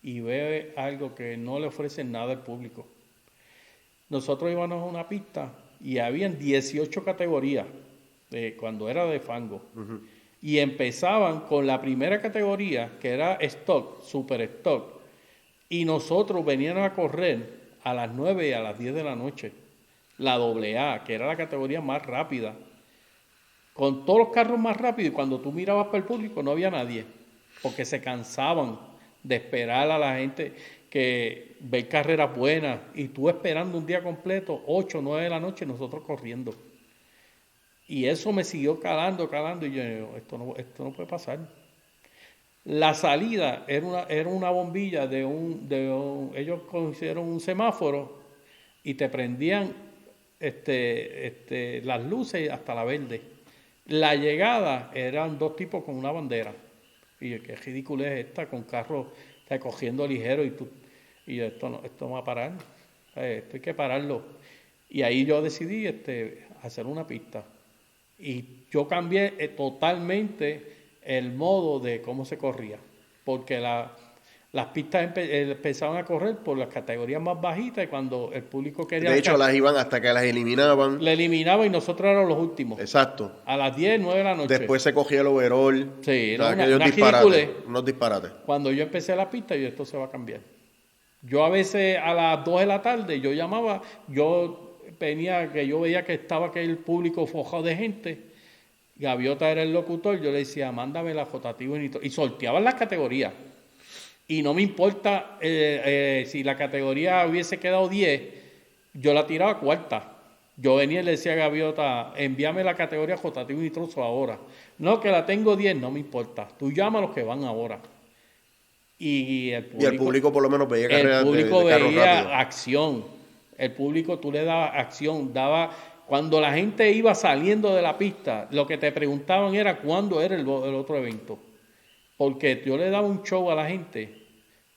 y ves algo que no le ofrecen nada al público. Nosotros íbamos a una pista y habían 18 categorías cuando era de fango. Y empezaban con la primera categoría, que era stock, super stock. Y nosotros veníamos a correr a las 9 y a las 10 de la noche. La AA, que era la categoría más rápida. Con todos los carros más rápidos, y cuando tú mirabas para el público no había nadie. Porque se cansaban de esperar a la gente que ver carreras buenas. Y tú esperando un día completo, 8, 9 de la noche, nosotros corriendo. Y eso me siguió calando, y yo, esto no puede pasar. La salida era una bombilla ellos consiguieron un semáforo y te prendían las luces hasta la verde. La llegada eran 2 tipos con una bandera. Y yo, qué ridículo es esta, con carros cogiendo ligero, y yo, esto no va a parar. Esto hay que pararlo. Y ahí yo decidí hacer una pista. Y yo cambié totalmente el modo de cómo se corría, porque las pistas empezaban a correr por las categorías más bajitas, y cuando el público quería... De hecho, las iban hasta que las eliminaban. La eliminaba y nosotros éramos los últimos. Exacto. A las 10, 9 de la noche. Después se cogía el overall. Sí, O sea, era aquellos una disparates, ridiculez. unos disparates. Cuando yo empecé la pista, esto se va a cambiar. Yo a veces a las 2 de la tarde yo llamaba, yo veía que estaba aquel público fojado de gente, Gaviota era el locutor, yo le decía, mándame la rotativo y sorteaban las categorías. Y no me importa si la categoría hubiese quedado 10, yo la tiraba cuarta. Yo venía y le decía a Gaviota, envíame la categoría rotativo y nitroso ahora. No, que la tengo 10, no me importa. Tú llama a los que van ahora. Y el público por lo menos veía carreras de carros veía rápidos. Acción. El público tú le dabas acción, cuando la gente iba saliendo de la pista, lo que te preguntaban era cuándo era el otro evento. Porque yo le daba un show a la gente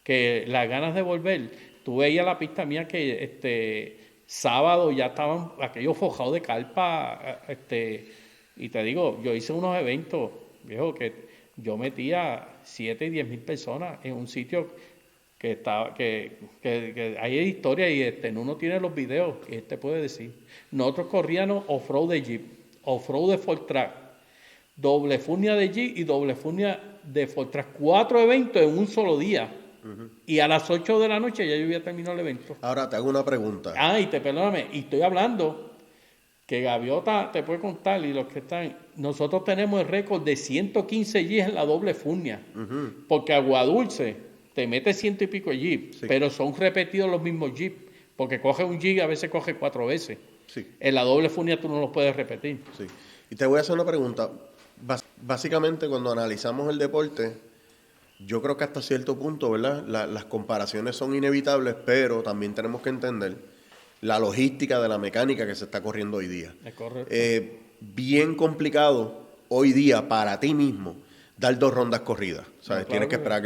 que las ganas de volver. Tú veías la pista mía que sábado ya estaban aquellos forjados de carpa. Y te digo, yo hice unos eventos, viejo, que yo metía 7 y 10 mil personas en un sitio que hay historia y uno tiene los videos y te puede decir. Nosotros corríamos off-road de Jeep, off-road de Ford Track, doble furnia de Jeep y doble furnia de Ford Track. 4 eventos en un solo día. Y a las 8 de la noche ya yo había terminado el evento. Ahora te hago una pregunta. Perdóname, y estoy hablando que Gaviota te puede contar y los que están, nosotros tenemos el récord de 115 G en la doble furnia, porque Aguadulce te mete 100 y pico G, pero son repetidos los mismos G, porque coge un G y a veces coge 4 veces. Sí. En la doble furnia tú no los puedes repetir. Sí. Y te voy a hacer una pregunta. Básicamente cuando analizamos el deporte, yo creo que hasta cierto punto, ¿verdad? Las comparaciones son inevitables, pero también tenemos que entender la logística de la mecánica que se está corriendo hoy día. Es correcto. Bien complicado hoy día para ti mismo dar 2 rondas corridas. ¿Sabes? No, claro Tienes que esperar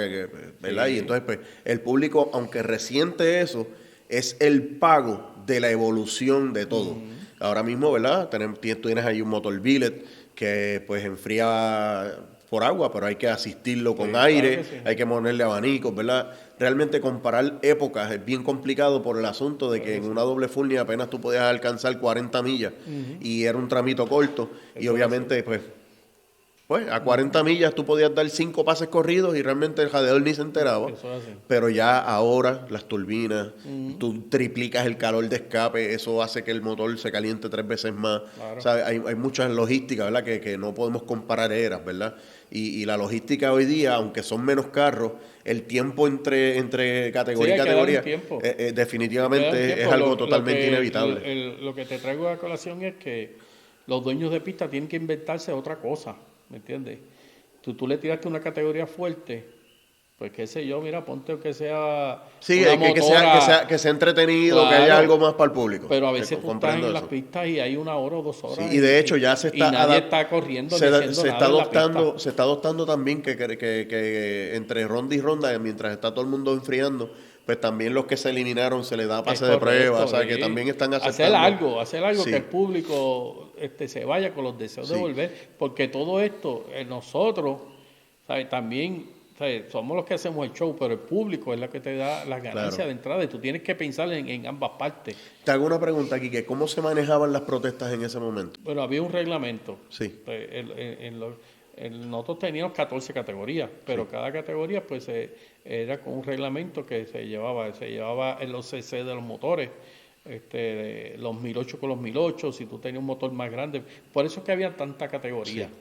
¿verdad? Sí. Y entonces, pues, el público, aunque resiente eso, es el pago de la evolución de todo. Ahora mismo, ¿verdad? Tienes ahí un motor billet que pues enfría por agua, pero hay que asistirlo con aire, claro hay que ponerle abanicos, ¿verdad? Realmente comparar épocas es bien complicado por el asunto de que en una doble furnia apenas tú podías alcanzar 40 millas y era un tramito corto y obviamente pues a 40 millas tú podías dar 5 pases corridos y realmente el jadeador ni se enteraba. Pero ya ahora las turbinas, tú triplicas el calor de escape, eso hace que el motor se caliente 3 veces más. Claro. O sea, hay muchas logísticas, ¿verdad? Que no podemos comparar eras, ¿verdad? Y la logística hoy día, aunque son menos carros, el tiempo entre categoría y categoría definitivamente es algo totalmente inevitable. Lo que te traigo a colación es que los dueños de pista tienen que inventarse otra cosa. ¿Me entiendes? Tú le tiraste una categoría fuerte, pues qué sé yo, mira, ponte que sea que sea entretenido, claro, que haya algo más para el público. Pero a veces tú estás en las pistas y hay 1 hora o 2 horas. Sí, y de hecho ya se está... Y nadie está corriendo se está adoptando también que entre ronda y ronda, mientras está todo el mundo enfriando, pues también los que se eliminaron se les da pase de prueba, o sea, que también están aceptando. Hacer algo que el público se vaya con los deseos de volver, porque todo esto, nosotros, ¿sabes? También, ¿sabes? Somos los que hacemos el show, pero el público es la que te da las ganancias de entrada y tú tienes que pensar en ambas partes. Te hago una pregunta, Quique, ¿cómo se manejaban las protestas en ese momento? Bueno, había un reglamento. Sí. Nosotros teníamos 14 categorías, pero cada categoría pues era con un reglamento que se llevaba en los CC de los motores, los 1008 con los 1008, si tú tenías un motor más grande, por eso es que había tanta categoría. Sí.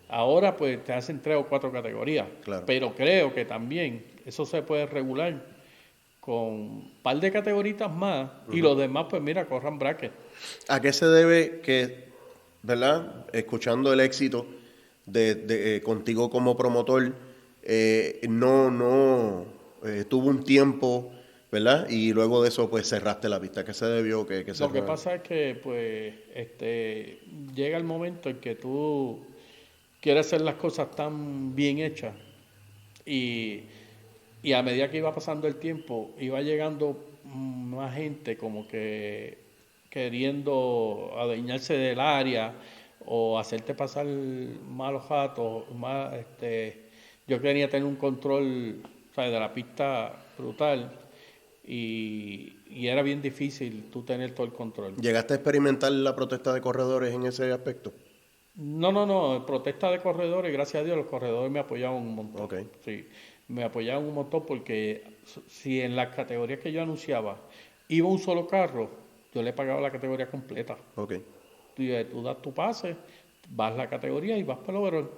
Ahora pues te hacen 3 o 4 categorías, claro, pero creo que también eso se puede regular con un par de categoritas más y los demás pues mira, corran bracket. ¿A qué se debe que, verdad, escuchando el éxito de contigo como promotor, tuvo un tiempo, ¿verdad? Y luego de eso, pues cerraste la pista? ¿Qué se debió que Lo que pasa es que, pues, llega el momento en que tú quieres hacer las cosas tan bien hechas y a medida que iba pasando el tiempo, iba llegando más gente como que queriendo adueñarse del área o hacerte pasar malos ratos, yo quería tener un control, ¿sabes?, de la pista brutal y era bien difícil tú tener todo el control. ¿Llegaste a experimentar la protesta de corredores en ese aspecto? No, protesta de corredores, gracias a Dios los corredores me apoyaban un montón. Okay. Sí. me apoyaban un montón porque si en las categorías que yo anunciaba iba un solo carro, yo le pagaba la categoría completa. Ok. Tú das tu pase, vas la categoría y vas para el overall.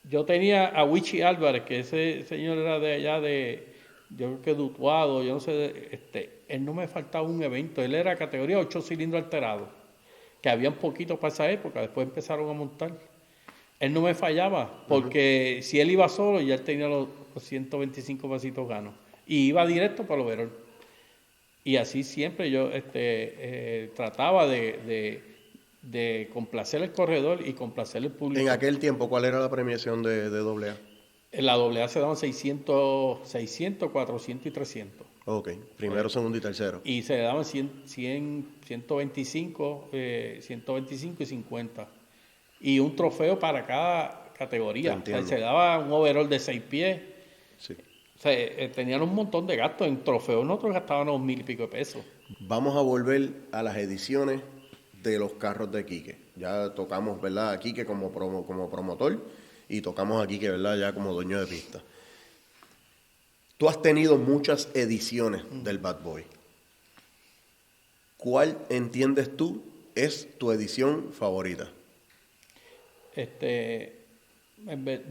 Yo tenía a Wichi Álvarez, que ese señor era de allá de, yo creo que de Utuado, yo no sé, él no me faltaba un evento, él era categoría 8 cilindros alterados, que había un poquito para esa época, después empezaron a montar. Él no me fallaba, porque si él iba solo, ya él tenía los 125 pasitos ganos. Y iba directo para el overall. Y así siempre yo trataba de complacer al corredor y complacer al público. En aquel tiempo, ¿cuál era la premiación de AA? En la AA se daban 600, 400 y 300. Ok, primero, segundo y tercero. Y se daban 125 y 50. Y un trofeo para cada categoría. O sea, se daba un overall de 6 pies. Sí. O sea, tenían un montón de gastos en trofeos. Nosotros gastábamos 1,000 y pico de pesos. Vamos a volver a las ediciones de los carros de Quique. Ya tocamos, ¿verdad?, a Quique como promotor y tocamos a Quique, ¿verdad?, ya como dueño de pista. Tú has tenido muchas ediciones del Bad Boy. ¿Cuál entiendes tú es tu edición favorita? De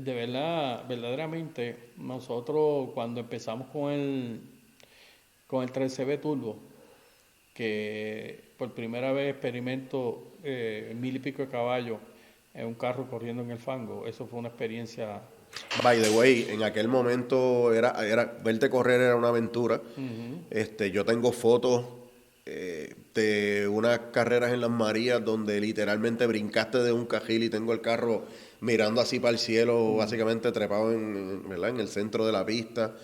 verdad, verdaderamente, nosotros cuando empezamos con el 13B Turbo, que por primera vez experimento 1,000 y pico de caballos en un carro corriendo en el fango, eso fue una experiencia. By the way, en aquel momento era verte correr era una aventura. Yo tengo fotos de unas carreras en Las Marías donde literalmente brincaste de un cajil y tengo el carro mirando así para el cielo, básicamente trepado ¿verdad?, en el centro de la pista.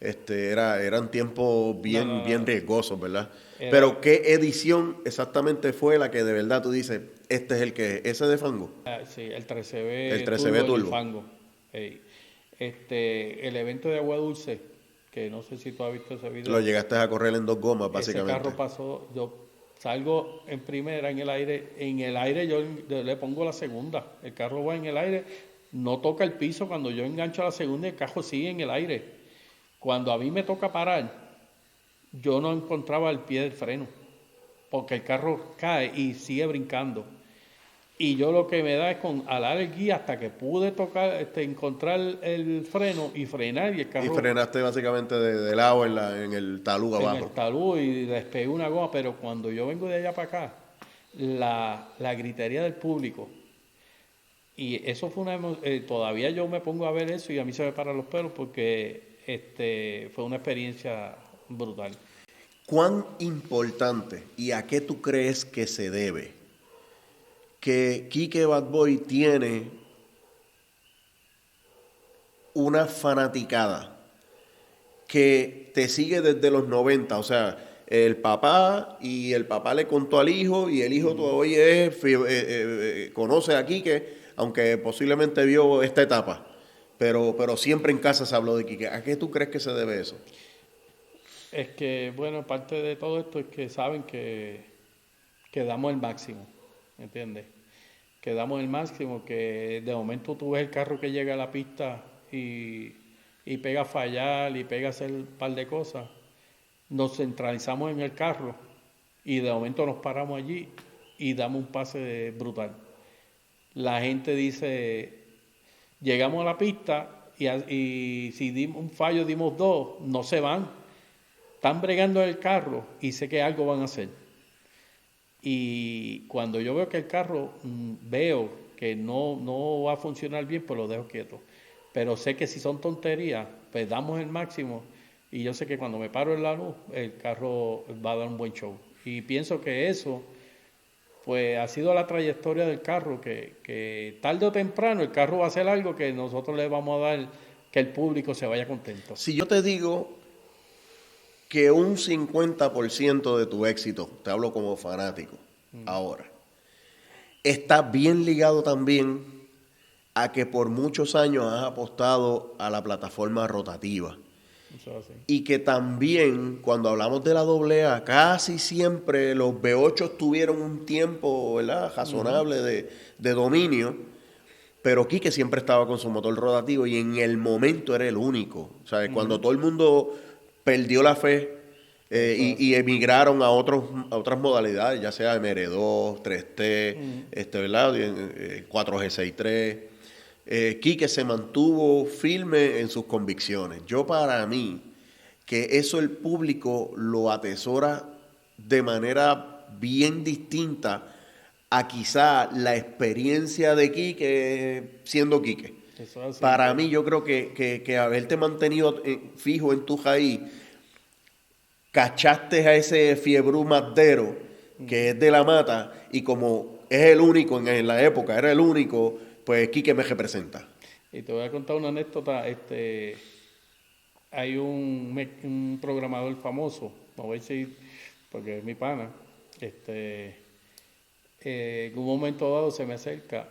Eran tiempos bien riesgosos, ¿verdad? Pero ¿qué edición exactamente fue la que de verdad tú dices, este es el que ese de fango? Sí, el 13B, el 13B Turbo. El fango. El evento de Agua Dulce, que no sé si tú has visto ese video. Lo llegaste a correr en 2 gomas, básicamente. Ese carro pasó, yo salgo en primera en el aire yo le pongo la segunda, el carro va en el aire, no toca el piso, cuando yo engancho a la segunda el carro sigue en el aire. Cuando a mí me toca parar, yo no encontraba el pie del freno, porque el carro cae y sigue brincando. Y yo lo que me da es con alar el guía hasta que pude encontrar el freno y frenar y el carro. Y frenaste básicamente de lado en el talud abajo. En el talud y despegué una goma, pero cuando yo vengo de allá para acá, la gritería del público, y eso fue todavía yo me pongo a ver eso y a mí se me paran los pelos porque fue una experiencia brutal. ¿Cuán importante y a qué tú crees que se debe que Quique Bad Boy tiene una fanaticada que te sigue desde los 90? O sea, el papá le contó al hijo y el hijo todavía conoce a Quique, aunque posiblemente vio esta etapa, pero siempre en casa se habló de Quique. ¿A qué tú crees que se debe eso? Es que, bueno, parte de todo esto es que saben que damos el máximo, ¿entiendes? Que damos el máximo, que de momento tú ves el carro que llega a la pista y pega a fallar y pega a hacer un par de cosas. Nos centralizamos en el carro y de momento nos paramos allí y damos un pase brutal. La gente dice, llegamos a la pista y si dimos un fallo, dimos 2, no se van. Están bregando el carro y sé que algo van a hacer. Y cuando yo veo que el carro veo que no va a funcionar bien, pues lo dejo quieto. Pero sé que si son tonterías, pues damos el máximo. Y yo sé que cuando me paro en la luz, el carro va a dar un buen show. Y pienso que eso, pues ha sido la trayectoria del carro, que tarde o temprano el carro va a hacer algo que nosotros le vamos a dar, que el público se vaya contento. Si yo te digo que un 50% de tu éxito, te hablo como fanático ahora, está bien ligado también a que por muchos años has apostado a la plataforma rotativa. Eso así. Y que también cuando hablamos de la AA, casi siempre los V8 tuvieron un tiempo, ¿verdad?, razonable de dominio, Pero Quique siempre estaba con su motor rotativo y en el momento era el único. O sea, cuando todo el mundo perdió la fe y emigraron a otras modalidades, ya sea MR2, 3T, ¿verdad? 4G63. Quique se mantuvo firme en sus convicciones. Para mí, que eso el público lo atesora de manera bien distinta a quizá la experiencia de Quique siendo Quique. Para mí, yo creo que haberte mantenido fijo en tu raíz, cachaste a ese fiebrú madero que es de la mata, y como es el único en la época, era el único, pues Quique me representa. Y te voy a contar una anécdota. Hay un programador famoso, no voy a decir porque es mi pana, en un momento dado se me acerca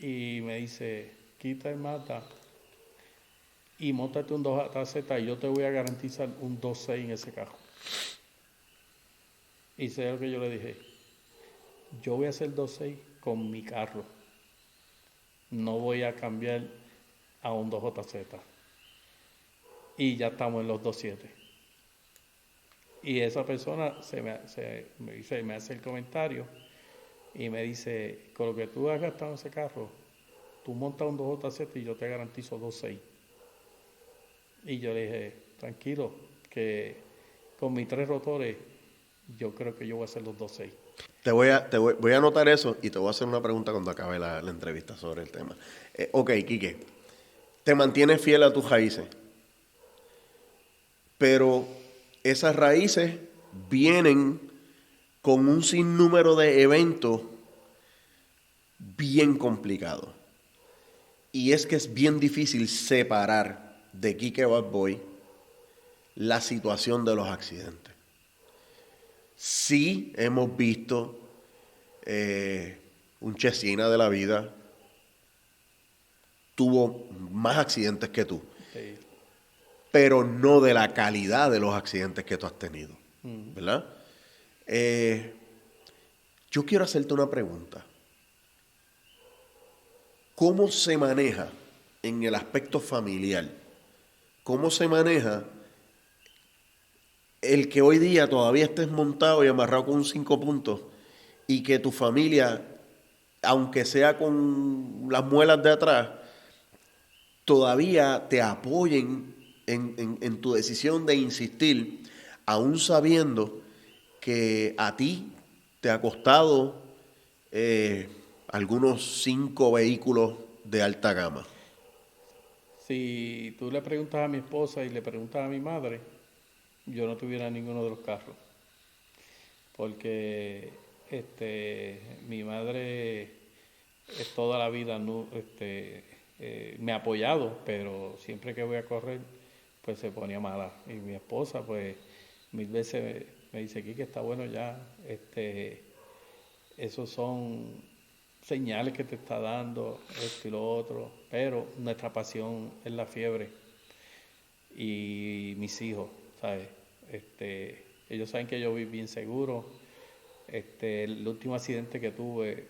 y me dice, quita el mata y móntate un 2JZ y yo te voy a garantizar un 2.6 en ese carro. Y sé lo que yo le dije, yo voy a hacer 2.6 con mi carro, no voy a cambiar a un 2JZ. Y ya estamos en los 2.7. Y esa persona me hace el comentario y me dice, con lo que tú has gastado en ese carro, tú montas un 2JZ y yo te garantizo 2.6. Y yo le dije, tranquilo, que con mis 3 rotores, yo creo que yo voy a hacer los 2.6. Voy a anotar eso y te voy a hacer una pregunta cuando acabe la entrevista sobre el tema. Ok, Quique, te mantienes fiel a tus raíces, pero esas raíces vienen con un sinnúmero de eventos bien complicados. Y es que es bien difícil separar de Quique Bad Boy la situación de los accidentes. Sí hemos visto un Chesina de la vida, tuvo más accidentes que tú, Sí. pero no de la calidad de los accidentes que tú has tenido, ¿verdad? Yo quiero hacerte una pregunta. ¿Cómo se maneja en el aspecto familiar? ¿Cómo se maneja el que hoy día todavía estés montado y amarrado con un 5 puntos y que tu familia, aunque sea con las muelas de atrás, todavía te apoyen en tu decisión de insistir, aún sabiendo que a ti te ha costado algunos 5 vehículos de alta gama? Si tú le preguntas a mi esposa y le preguntas a mi madre, yo no tuviera ninguno de los carros. Porque mi madre toda la vida me ha apoyado, pero siempre que voy a correr, pues se ponía mala. Y mi esposa, pues, 1000 veces me dice, Quique, está bueno ya, esos son señales que te está dando, esto y lo otro, pero nuestra pasión es la fiebre. Y mis hijos, ¿sabes? Ellos saben que yo viví bien seguro. El último accidente que tuve,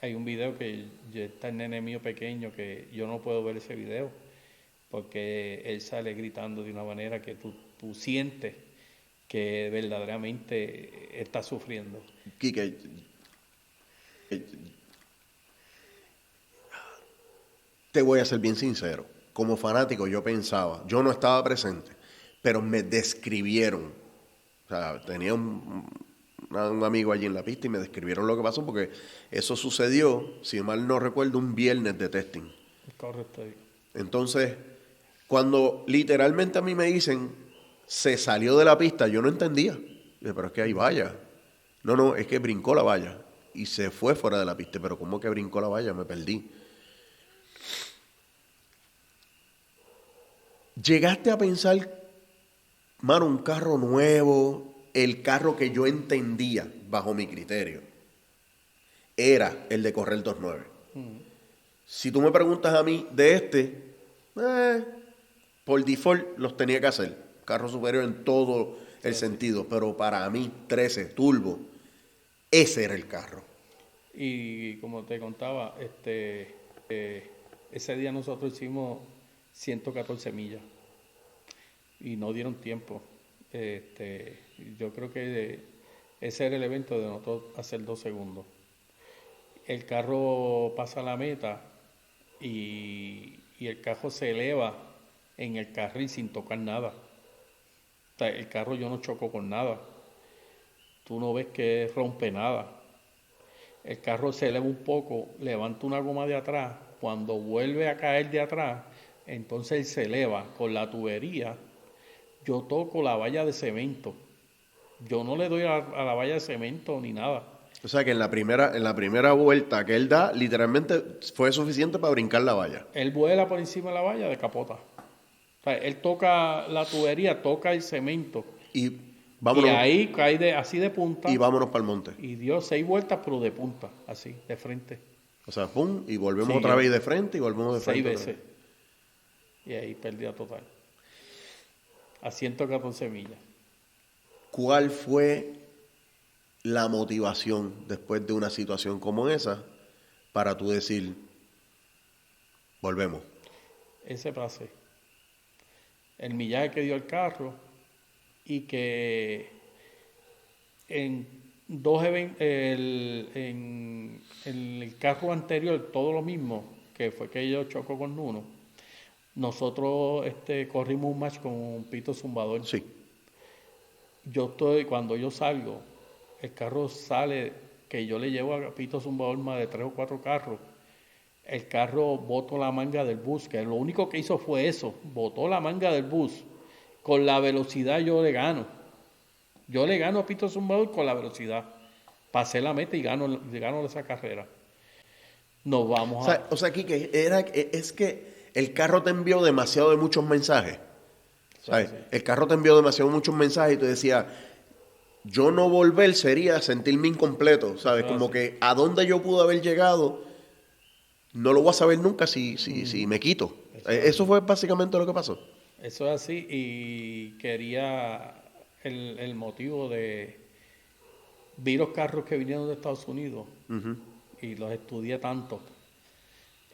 hay un video que está el nene mío pequeño que yo no puedo ver ese video porque él sale gritando de una manera que tú sientes que verdaderamente está sufriendo. Quique, te voy a ser bien sincero. Como fanático yo pensaba, yo no estaba presente, pero me describieron. O sea, tenía un amigo allí en la pista y me describieron lo que pasó porque eso sucedió, si mal no recuerdo, un viernes de testing. Correcto. Entonces, cuando literalmente a mí me dicen, se salió de la pista, yo no entendía. Dije, pero es que hay valla. No, es que brincó la valla y se fue fuera de la pista. Pero ¿cómo que brincó la valla? Me perdí. ¿Llegaste a pensar, mano, un carro nuevo, el carro que yo entendía bajo mi criterio, era el de correr 2.9? Si tú me preguntas a mí de por default los tenía que hacer. Carro superior en todo el sentido. Pero para mí, 13 turbo, ese era el carro. Y como te contaba, ese día nosotros hicimos 114 millas y no dieron tiempo. Yo creo que ese era el evento de nosotros hacer 2 segundos. El carro pasa la meta y el carro se eleva en el carril sin tocar nada. O sea, el carro yo no choco con nada. Tú no ves que rompe nada. El carro se eleva un poco, levanta una goma de atrás. Cuando vuelve a caer de atrás, entonces él se eleva con la tubería. Yo toco la valla de cemento. Yo no le doy a la valla de cemento ni nada. O sea que en la primera vuelta que él da, literalmente fue suficiente para brincar la valla. Él vuela por encima de la valla de capota. O sea, él toca la tubería, toca el cemento. Y vámonos. Y ahí cae así de punta. Y vámonos para el monte. Y dio 6 vueltas, pero de punta, así, de frente. O sea, pum, y volvemos Sí, otra vez de frente y volvemos de 6 frente. veces. Y ahí pérdida total. A 114 millas. ¿Cuál fue la motivación después de una situación como esa para tú decir, volvemos? Ese pase. El millaje que dio el carro y que en en el carro anterior, todo lo mismo, que fue que yo chocó con Nuno, nosotros corrimos un match con un pito zumbador. Sí. Cuando yo salgo, el carro sale, que yo le llevo a pito zumbador más de 3 o 4 carros, el carro botó la manga del bus, que lo único que hizo fue eso, botó la manga del bus. Con la velocidad yo le gano. Yo le gano a Pito Zumbador con la velocidad. Pasé la meta y gano esa carrera. Nos vamos O sea, Quique, es que el carro te envió demasiado de muchos mensajes. ¿Sabes? Sí. El carro te envió demasiado muchos mensajes y tú decías, yo no volver sería sentirme incompleto, ¿sabes? Como sí. que a dónde yo pude haber llegado, no lo voy a saber nunca si me quito. Eso fue básicamente lo que pasó. Eso es así y quería el motivo de... Vi los carros que vinieron de Estados Unidos y los estudié tanto.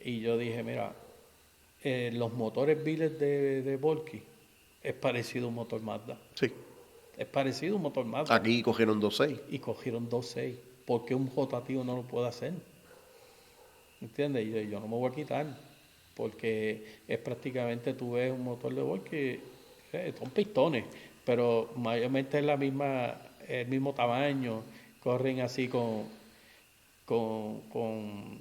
Y yo dije, mira, los motores Viles de Volky es parecido a un motor Mazda. Sí. Es parecido a un motor Mazda. Aquí cogieron 2.6. Y cogieron 2.6. ¿Por qué un rotativo no lo puede hacer? ¿Entiendes? Y yo no me voy a quitar. Porque es prácticamente, tú ves un motor de Volky, son pistones, pero mayormente es el mismo tamaño, corren así con o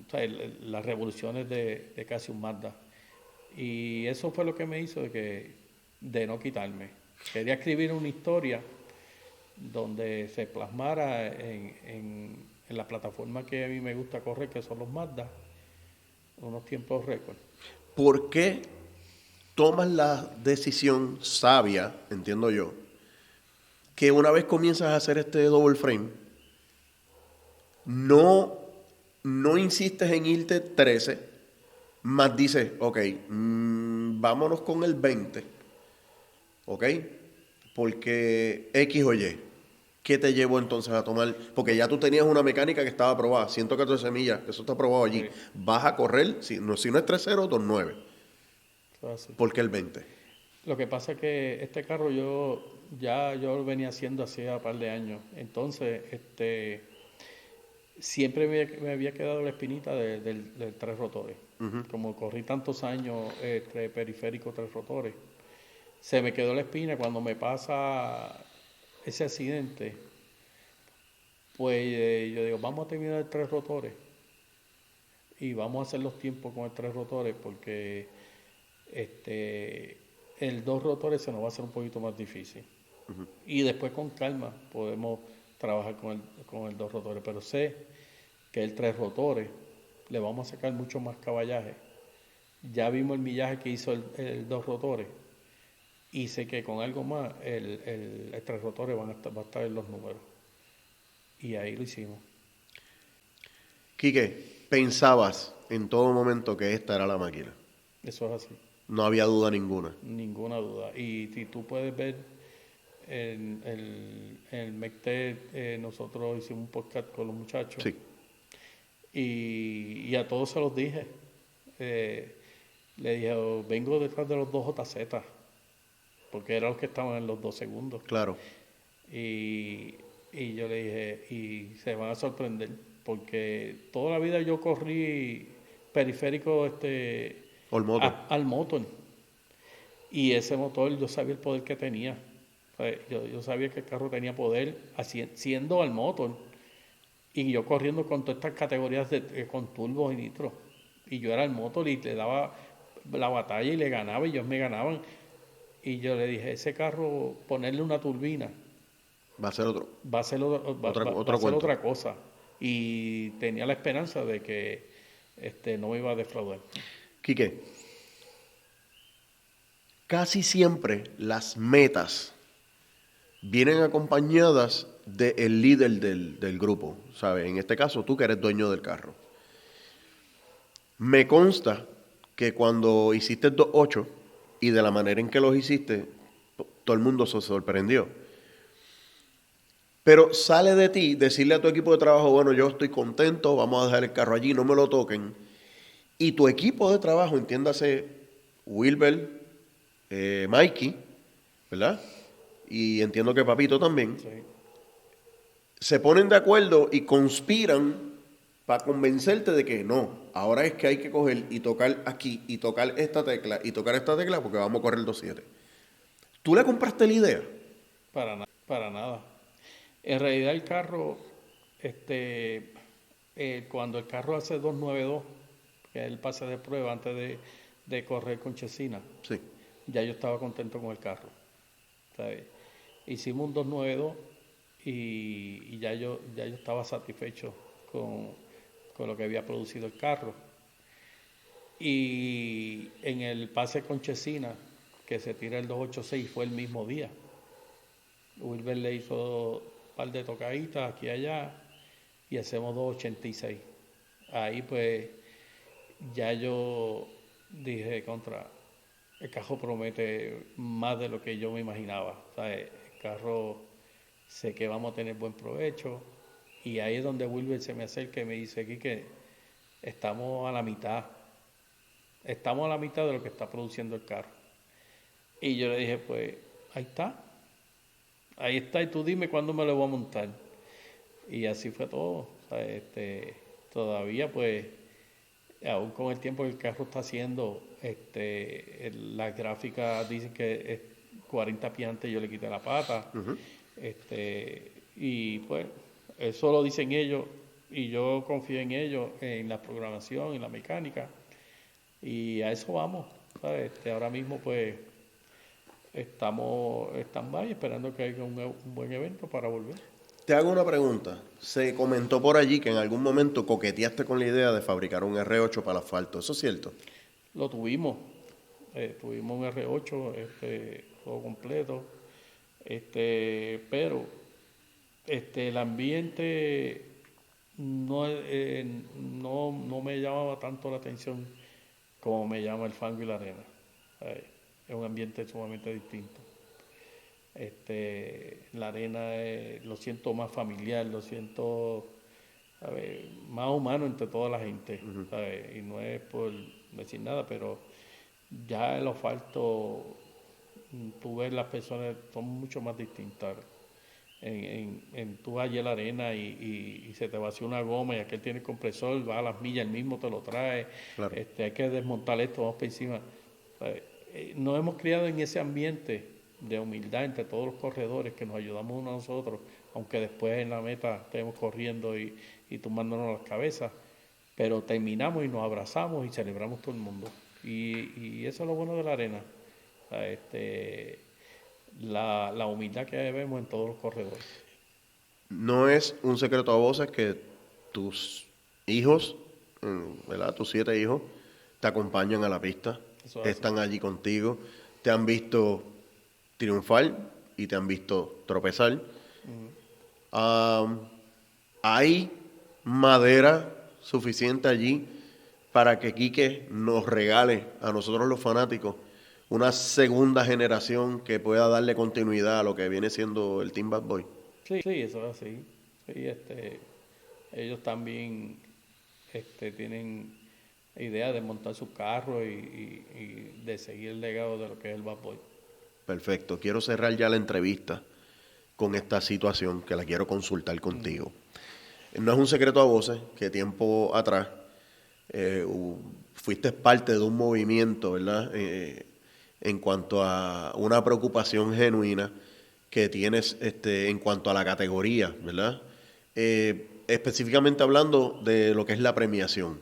sea, las revoluciones de casi un Mazda. Y eso fue lo que me hizo de no quitarme. Quería escribir una historia donde se plasmara en la plataforma que a mí me gusta correr, que son los Mazda, unos tiempos récord. ¿Por qué tomas la decisión sabia, entiendo yo, que una vez comienzas a hacer este double frame, no insistes en irte 13, más dices, ok, vámonos con el 20, ok, porque X o Y, ¿qué te llevó entonces a tomar? Porque ya tú tenías una mecánica que estaba aprobada, 114 millas, eso está aprobado allí. Sí. Vas a correr, si no es 3.0, 2.9. ¿Por qué el 20? Lo que pasa es que este carro yo lo venía haciendo hacía un par de años. Entonces, siempre me había quedado la espinita del 3 rotores. Como corrí tantos años periférico 3 rotores, se me quedó la espina. Cuando me pasa ese accidente, pues yo digo, vamos a terminar el 3 rotores y vamos a hacer los tiempos con el 3 rotores, porque el 2 rotores se nos va a hacer un poquito más difícil. Y después con calma podemos trabajar con el 2 rotores, pero sé que el 3 rotores le vamos a sacar mucho más caballaje. Ya vimos el millaje que hizo el 2 rotores y sé que con algo más el 3 rotores va a estar en los números, y ahí lo hicimos. Quique, ¿pensabas en todo momento que esta era la máquina? Eso es así. No había duda ninguna. Ninguna duda. Y si tú puedes ver el MECTE, nosotros hicimos un podcast con los muchachos. Sí. y a todos se los dije. Le dije, "Oh, vengo detrás de los 2 JZ, porque eran los que estaban en los 2 segundos. Claro. Y yo le dije, y se van a sorprender, porque toda la vida yo corrí periférico All motor. al motor. Y ese motor yo sabía el poder que tenía. O sea, yo sabía que el carro tenía poder siendo al motor. Y yo corriendo con todas estas categorías con turbos y nitro. Y yo era el motor y le daba la batalla y le ganaba y ellos me ganaban. Y yo le dije, ese carro, ponerle una turbina, Va a ser otro. va a ser, va a ser cuento. otra cosa. Y tenía la esperanza de que no me iba a defraudar. Quique, casi siempre las metas vienen acompañadas del líder del grupo, ¿sabes? En este caso, tú que eres dueño del carro. Me consta que cuando hiciste 2.8 y de la manera en que los hiciste, todo el mundo se sorprendió. Pero sale de ti decirle a tu equipo de trabajo, bueno, yo estoy contento, vamos a dejar el carro allí, no me lo toquen. Y tu equipo de trabajo, entiéndase Wilber, Mikey, ¿verdad? Y entiendo que Papito también, Sí. se ponen de acuerdo y conspiran para convencerte de que no, ahora es que hay que coger y tocar aquí y tocar esta tecla y tocar esta tecla porque vamos a correr el 2.7. ¿Tú le compraste la idea? Para nada. En realidad el carro, cuando el carro hace 292, que es el pase de prueba antes de correr con Chesina, Sí. ya yo estaba contento con el carro. ¿Sabes? Hicimos un 292 y ya yo estaba satisfecho con lo que había producido el carro. Y en el pase con Chesina, que se tira el 286, fue el mismo día. Wilber le hizo un par de tocaditas aquí y allá y hacemos 286. Ahí pues ya yo dije el carro promete más de lo que yo me imaginaba. O sea, el carro sé que vamos a tener buen provecho y ahí es donde Wilber se me acerca y me dice aquí que estamos a la mitad de lo que está produciendo el carro. Y yo le dije, pues ahí está y tú dime cuándo me lo voy a montar. Y así fue todo. O sea, todavía pues aún con el tiempo que el carro está haciendo, las gráficas dicen que es 40 pies antes yo le quité la pata. Uh-huh. Y pues eso lo dicen ellos y yo confío en ellos, en la programación, en la mecánica, y a eso vamos, ¿sabes? Ahora mismo pues estamos stand-by esperando que haya un buen evento para volver. Te hago una pregunta. Se comentó por allí que en algún momento coqueteaste con la idea de fabricar un R8 para el asfalto. ¿Eso es cierto? Lo tuvimos. Tuvimos un R8 todo completo. Pero el ambiente no me llamaba tanto la atención como me llama el fango y la arena. Es un ambiente sumamente distinto. La arena lo siento más familiar, lo siento más humano entre toda la gente. Uh-huh. Y no es por decir nada, pero ya el asfalto, tú ves las personas son mucho más distintas. Tú vas allí a la arena y se te vacía una goma y aquel tiene el compresor, va a las millas, el mismo te lo trae. Claro. Hay que desmontar esto, vamos para encima. Nos hemos criado en ese ambiente de humildad entre todos los corredores que nos ayudamos unos a nosotros, aunque después en la meta estemos corriendo y tumbándonos las cabezas, pero terminamos y nos abrazamos y celebramos todo el mundo. Y eso es lo bueno de la arena. La humildad que vemos en todos los corredores. No es un secreto a voces que tus hijos, ¿verdad? Tus 7 hijos, te acompañan a la pista, están allí contigo, te han visto triunfar y te han visto tropezar. Uh-huh. Hay madera suficiente allí para que Quique nos regale a nosotros los fanáticos una segunda generación que pueda darle continuidad a lo que viene siendo el Team Bad Boy. Sí, eso es así. Sí, ellos también tienen idea de montar su carro y de seguir el legado de lo que es el vapor. Perfecto. Quiero cerrar ya la entrevista con esta situación que la quiero consultar contigo. No es un secreto a voces que tiempo atrás fuiste parte de un movimiento, ¿verdad? En cuanto a una preocupación genuina que tienes en cuanto a la categoría, ¿verdad? Específicamente hablando de lo que es la premiación.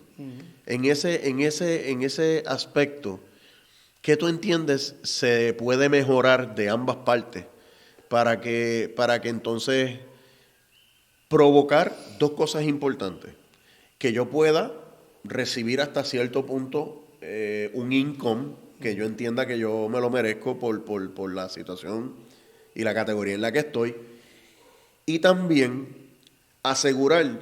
En ese aspecto, ¿qué tú entiendes se puede mejorar de ambas partes para que entonces provocar dos cosas importantes? Que yo pueda recibir hasta cierto punto un income que yo entienda que yo me lo merezco por la situación y la categoría en la que estoy. Y también asegurar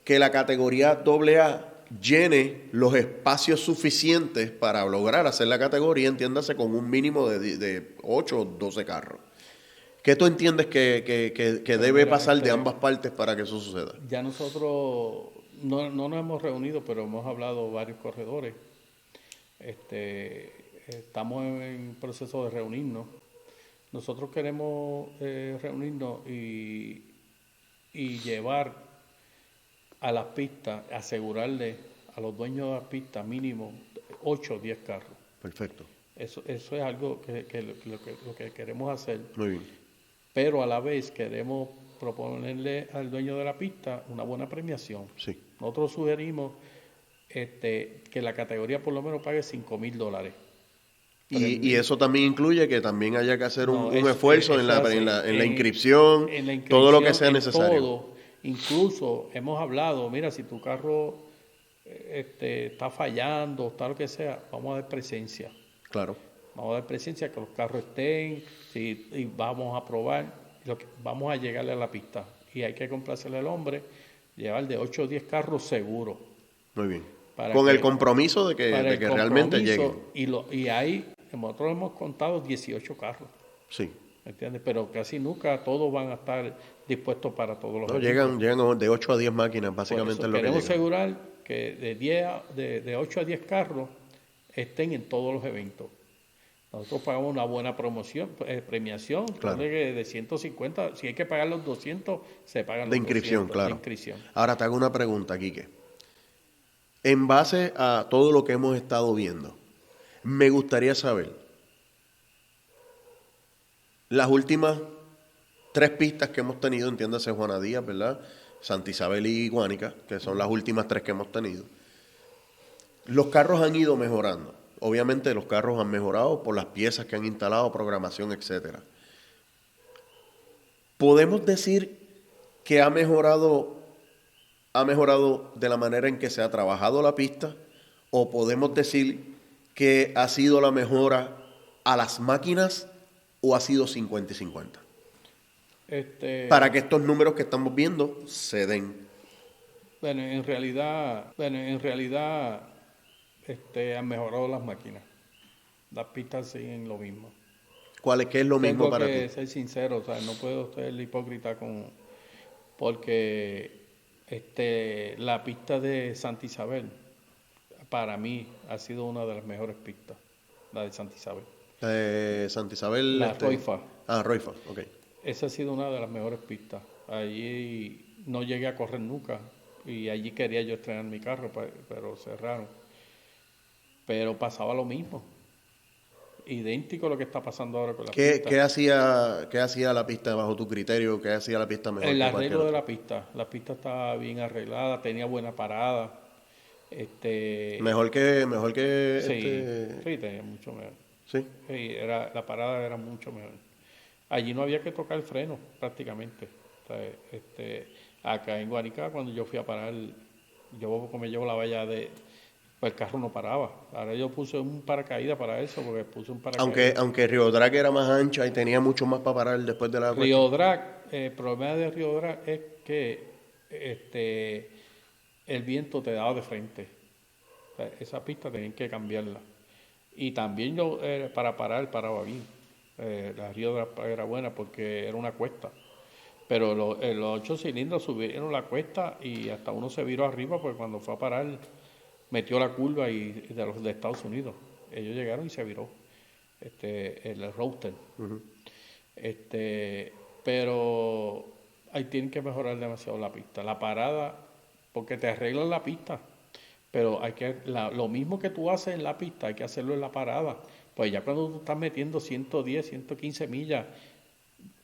que la categoría AA llene los espacios suficientes para lograr hacer la categoría, entiéndase, con un mínimo de 8 o 12 carros. ¿Qué tú entiendes que debe pasar de ambas partes para que eso suceda? Ya nosotros no nos hemos reunido, pero hemos hablado varios corredores. Estamos en proceso de reunirnos. Nosotros queremos reunirnos y llevar a las pistas, asegurarle a los dueños de las pistas mínimo 8 o 10 carros. Perfecto. Eso es algo lo que queremos hacer. Muy bien. Pero a la vez queremos proponerle al dueño de la pista una buena premiación. Sí. Nosotros sugerimos que la categoría por lo menos pague $5,000. Y eso también incluye que también haya que hacer un esfuerzo en la inscripción, todo lo que sea necesario. Todo, incluso hemos hablado, mira, si tu carro está fallando, está lo que sea, vamos a dar presencia. Claro. Vamos a dar presencia, que los carros estén, y vamos a probar, vamos a llegarle a la pista. Y hay que complacerle al hombre, llevar de 8 o 10 carros seguros. Muy bien. Con el compromiso de que realmente lleguen. Y ahí nosotros hemos contado 18 carros. Sí. ¿Entiendes? Pero casi nunca todos van a estar dispuestos para todos los eventos. Llegan de 8 a 10 máquinas, básicamente es lo que queremos asegurar que de 8 a 10 carros estén en todos los eventos. Nosotros pagamos una buena premiación, claro, de 150, si hay que pagar los 200, se pagan los 200. De inscripción, claro. De inscripción. Ahora te hago una pregunta, Quique. En base a todo lo que hemos estado viendo, me gustaría saber las últimas 3 pistas que hemos tenido, entiéndase Juana Díaz, ¿verdad? Santa Isabel y Guánica, que son las últimas 3 que hemos tenido. Los carros han ido mejorando. Obviamente los carros han mejorado por las piezas que han instalado, programación, etcétera. ¿Podemos decir que ha mejorado de la manera en que se ha trabajado la pista? ¿O podemos decir que ha sido la mejora a las máquinas o ha sido 50 y 50? Para que estos números que estamos viendo se den. Bueno, en realidad han mejorado las máquinas. Las pistas siguen lo mismo. ¿Qué es lo mismo para ti? Tengo que ser sincero, o sea, no puedo ser hipócrita porque la pista de Santa Isabel para mí ha sido una de las mejores pistas, la de Santa Isabel. Santa Isabel. La Roifa. Roifa, ok. Esa ha sido una de las mejores pistas. Allí no llegué a correr nunca y allí quería yo estrenar mi carro, pero cerraron. Pero pasaba lo mismo. Idéntico a lo que está pasando ahora con la pista. ¿Qué hacía la pista bajo tu criterio? ¿Qué hacía la pista mejor? El arreglo de la pista. La pista estaba bien arreglada, tenía buena parada. Mejor que Sí, tenía mucho mejor. Sí. Sí, la parada era mucho mejor. Allí no había que tocar el freno prácticamente. O sea, acá en Guanica, cuando yo fui a parar, yo me llevo la valla pues el carro no paraba. Ahora yo puse un paracaídas para eso, porque puse un paracaídas. Aunque Río Drag era más ancha y tenía mucho más para parar después de la... Río Drag, el problema de Río Drag es que el viento te daba de frente. O sea, esa pista tenían que cambiarla. Y también yo, para parar, paraba bien. La Río Drag era buena porque era una cuesta. Pero los 8 cilindros subieron la cuesta y hasta uno se viró arriba porque cuando fue a parar metió la curva y de los de Estados Unidos. Ellos llegaron y se viró. El Roadster. Pero ahí tienen que mejorar demasiado la pista. La parada, porque te arreglan la pista. Pero lo mismo que tú haces en la pista, hay que hacerlo en la parada. Pues ya cuando tú estás metiendo 110, 115 millas,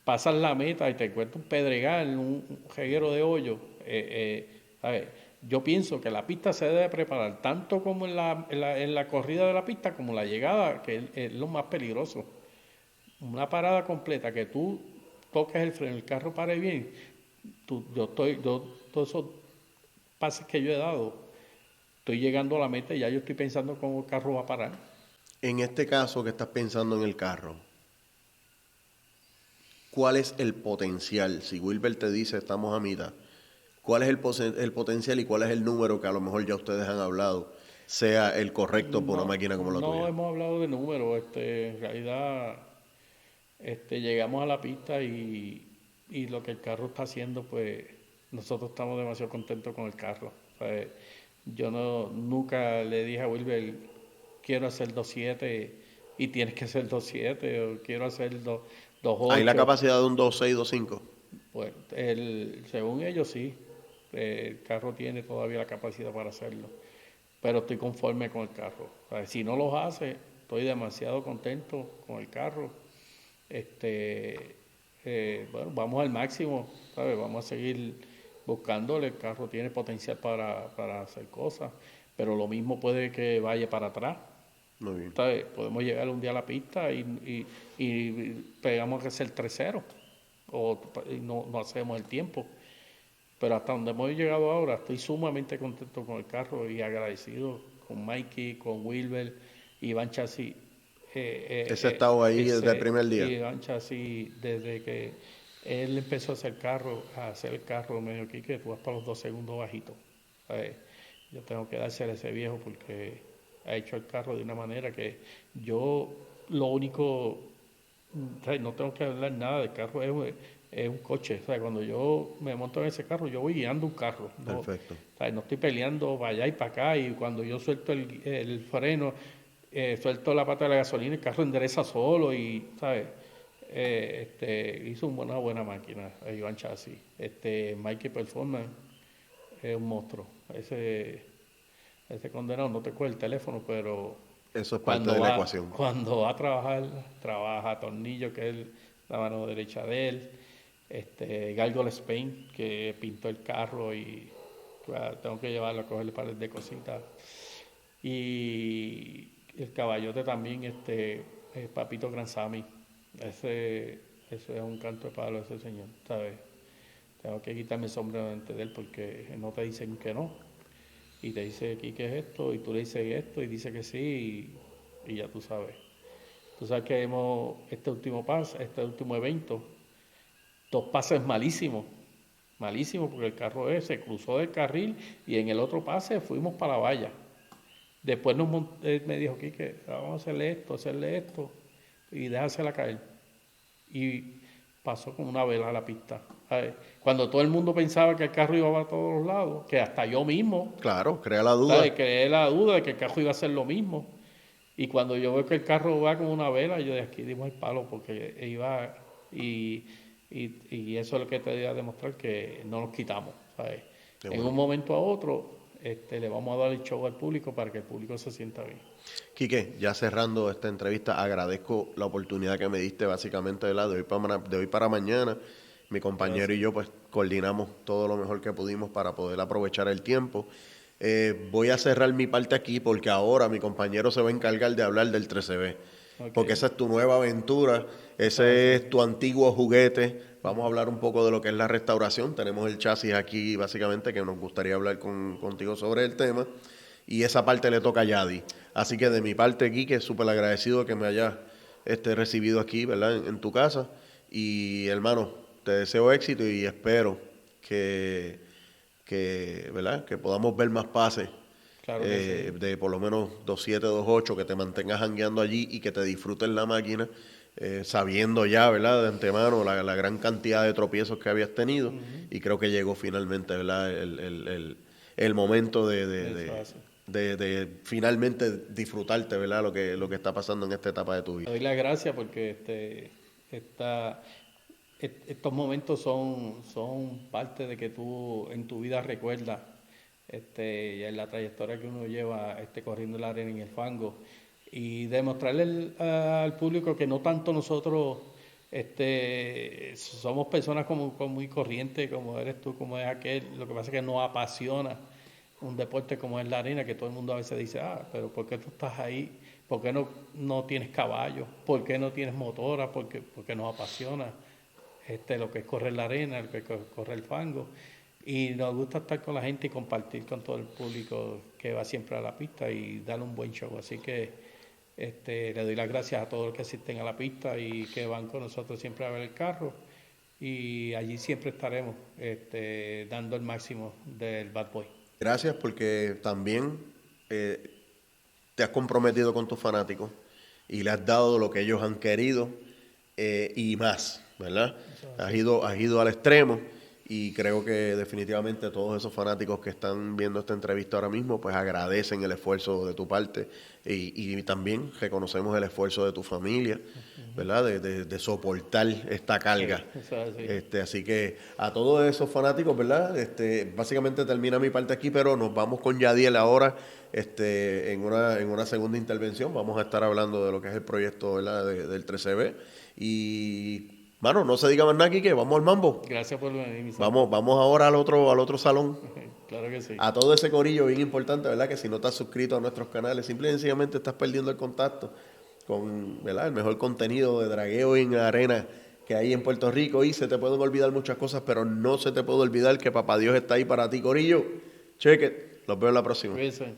pasas la meta y te encuentras un pedregal, un reguero de hoyo. ¿Sabes? Yo pienso que la pista se debe preparar tanto como en la corrida de la pista como en la llegada, que es lo más peligroso. Una parada completa, que tú toques el freno, el carro pare bien. Todos esos pases que yo he dado, estoy llegando a la meta y ya yo estoy pensando cómo el carro va a parar. En este caso que estás pensando en el carro, ¿cuál es el potencial? Si Wilber te dice estamos a mitad, ¿cuál es el potencial y cuál es el número que a lo mejor ya ustedes han hablado sea el correcto por una máquina como la tuya? No hemos hablado de números. En realidad, llegamos a la pista y lo que el carro está haciendo, pues nosotros estamos demasiado contentos con el carro. O sea, yo nunca le dije a Wilber, quiero hacer 2.7 y tienes que hacer 2.7, o quiero hacer 2.8. ¿Hay la capacidad de un 2.6, 2.5? Pues según ellos sí, el carro tiene todavía la capacidad para hacerlo, pero estoy conforme con el carro. O sea, si no los hace, estoy demasiado contento con el carro. Bueno, vamos al máximo, ¿sabes? Vamos a seguir buscándole. El carro tiene potencial para hacer cosas, pero lo mismo puede que vaya para atrás. Muy bien. ¿Sabes? Podemos llegar un día a la pista y pegamos que ser 3-0 y no hacemos el tiempo. Pero hasta donde hemos llegado ahora, estoy sumamente contento con el carro y agradecido con Mikey, con Wilber, Iván Chasis. Ese ha estado ahí desde el primer día. Iván Chasis, desde que él empezó a hacer el carro, me dijo, Quique, tú vas para los 2 segundos bajitos. Yo tengo que dárselo a ese viejo porque ha hecho el carro de una manera que yo lo único, no tengo que hablar nada del carro, es un coche. O sea, cuando yo me monto en ese carro, yo voy guiando un carro. Perfecto. O sea, no estoy peleando para allá y para acá, y cuando yo suelto el freno, suelto la pata de la gasolina, el carro endereza solo y, ¿sabes? Hizo una buena máquina, Iván Chasis. Mikey Performance es un monstruo. Ese condenado no te coge el teléfono, pero eso es parte de la ecuación. Cuando va a trabajar, trabaja a Tornillo, que es la mano derecha de él. Gargoyle Spain, que pintó el carro y tengo que llevarlo a cogerle pares de cositas. Y el caballote también, Papito Granzami. Ese es un canto de palo, ese señor, ¿sabes? Tengo que quitarme el sombrero delante de él porque no te dicen que no. Y te dice aquí que es esto, y tú le dices esto, y dice que sí, y ya tú sabes. Tú sabes que este último evento, 2 pases malísimos, porque el carro se cruzó del carril y en el otro pase fuimos para la valla. Después él me dijo, Quique, vamos a hacerle esto, y déjasela caer. Y pasó como una vela a la pista. Cuando todo el mundo pensaba que el carro iba a todos los lados, que hasta yo mismo. Claro, crea la duda. Creé la duda de que el carro iba a hacer lo mismo. Y cuando yo veo que el carro va como una vela, yo de aquí dimos el palo porque iba. Y eso es lo que te voy a demostrar, que no nos quitamos. ¿Sabes? En un momento a otro le vamos a dar el show al público para que el público se sienta bien. Quique, ya cerrando esta entrevista, agradezco la oportunidad que me diste básicamente de hoy para mañana. Mi compañero y yo pues coordinamos todo lo mejor que pudimos para poder aprovechar el tiempo. Voy a cerrar mi parte aquí porque ahora mi compañero se va a encargar de hablar del 13B. Okay. Porque esa es tu nueva aventura, ese es tu antiguo juguete. Vamos a hablar un poco de lo que es la restauración. Tenemos el chasis aquí básicamente que nos gustaría hablar contigo sobre el tema. Y esa parte le toca a Yadi. Así que de mi parte, Quique, súper agradecido de que me hayas recibido aquí, ¿verdad? En tu casa. Y hermano, te deseo éxito y espero que ¿verdad? Que podamos ver más pases. Claro que sí. De por lo menos 2.7, 2.8, que te mantengas jangueando allí y que te disfrutes la máquina. sabiendo ya, ¿verdad?, de antemano la gran cantidad de tropiezos que habías tenido, y creo que llegó finalmente, ¿verdad?, el momento de finalmente disfrutarte, ¿verdad?, lo que está pasando en esta etapa de tu vida. Te doy las gracias porque estos momentos son parte de que tú en tu vida recuerdas, y en la trayectoria que uno lleva corriendo la arena en el fango, y demostrarle al público que no tanto nosotros somos personas como muy corrientes, como eres tú, como es aquel. Lo que pasa es que nos apasiona un deporte como es la arena, que todo el mundo a veces dice, pero ¿por qué tú estás ahí? ¿Por qué no tienes caballos? ¿Por qué no tienes motora? Porque nos apasiona lo que es correr la arena, lo que es correr el fango. Y nos gusta estar con la gente y compartir con todo el público que va siempre a la pista y darle un buen show. Así que le doy las gracias a todos los que asisten a la pista y que van con nosotros siempre a ver el carro. Y allí siempre estaremos dando el máximo del Bad Boy. Gracias, porque también te has comprometido con tus fanáticos y le has dado lo que ellos han querido y más, ¿verdad? Has ido al extremo, y creo que definitivamente todos esos fanáticos que están viendo esta entrevista ahora mismo pues agradecen el esfuerzo de tu parte, y también reconocemos el esfuerzo de tu familia, ¿verdad?, de soportar esta carga. Sí. Así que a todos esos fanáticos, ¿verdad?, básicamente termina mi parte aquí, pero nos vamos con Yadiel ahora en una segunda intervención. Vamos a estar hablando de lo que es el proyecto, ¿verdad?, del 13B. Y mano, no se diga más nada, Quique, vamos al mambo. Gracias por venir. Vamos ahora al otro salón. Claro que sí. A todo ese corillo bien importante, ¿verdad?, que si no estás suscrito a nuestros canales, simple y sencillamente estás perdiendo el contacto con, ¿verdad?, el mejor contenido de dragueo en arena que hay en Puerto Rico. Y se te pueden olvidar muchas cosas, pero no se te puede olvidar que Papá Dios está ahí para ti, corillo. Cheque, los veo en la próxima. Cuídense.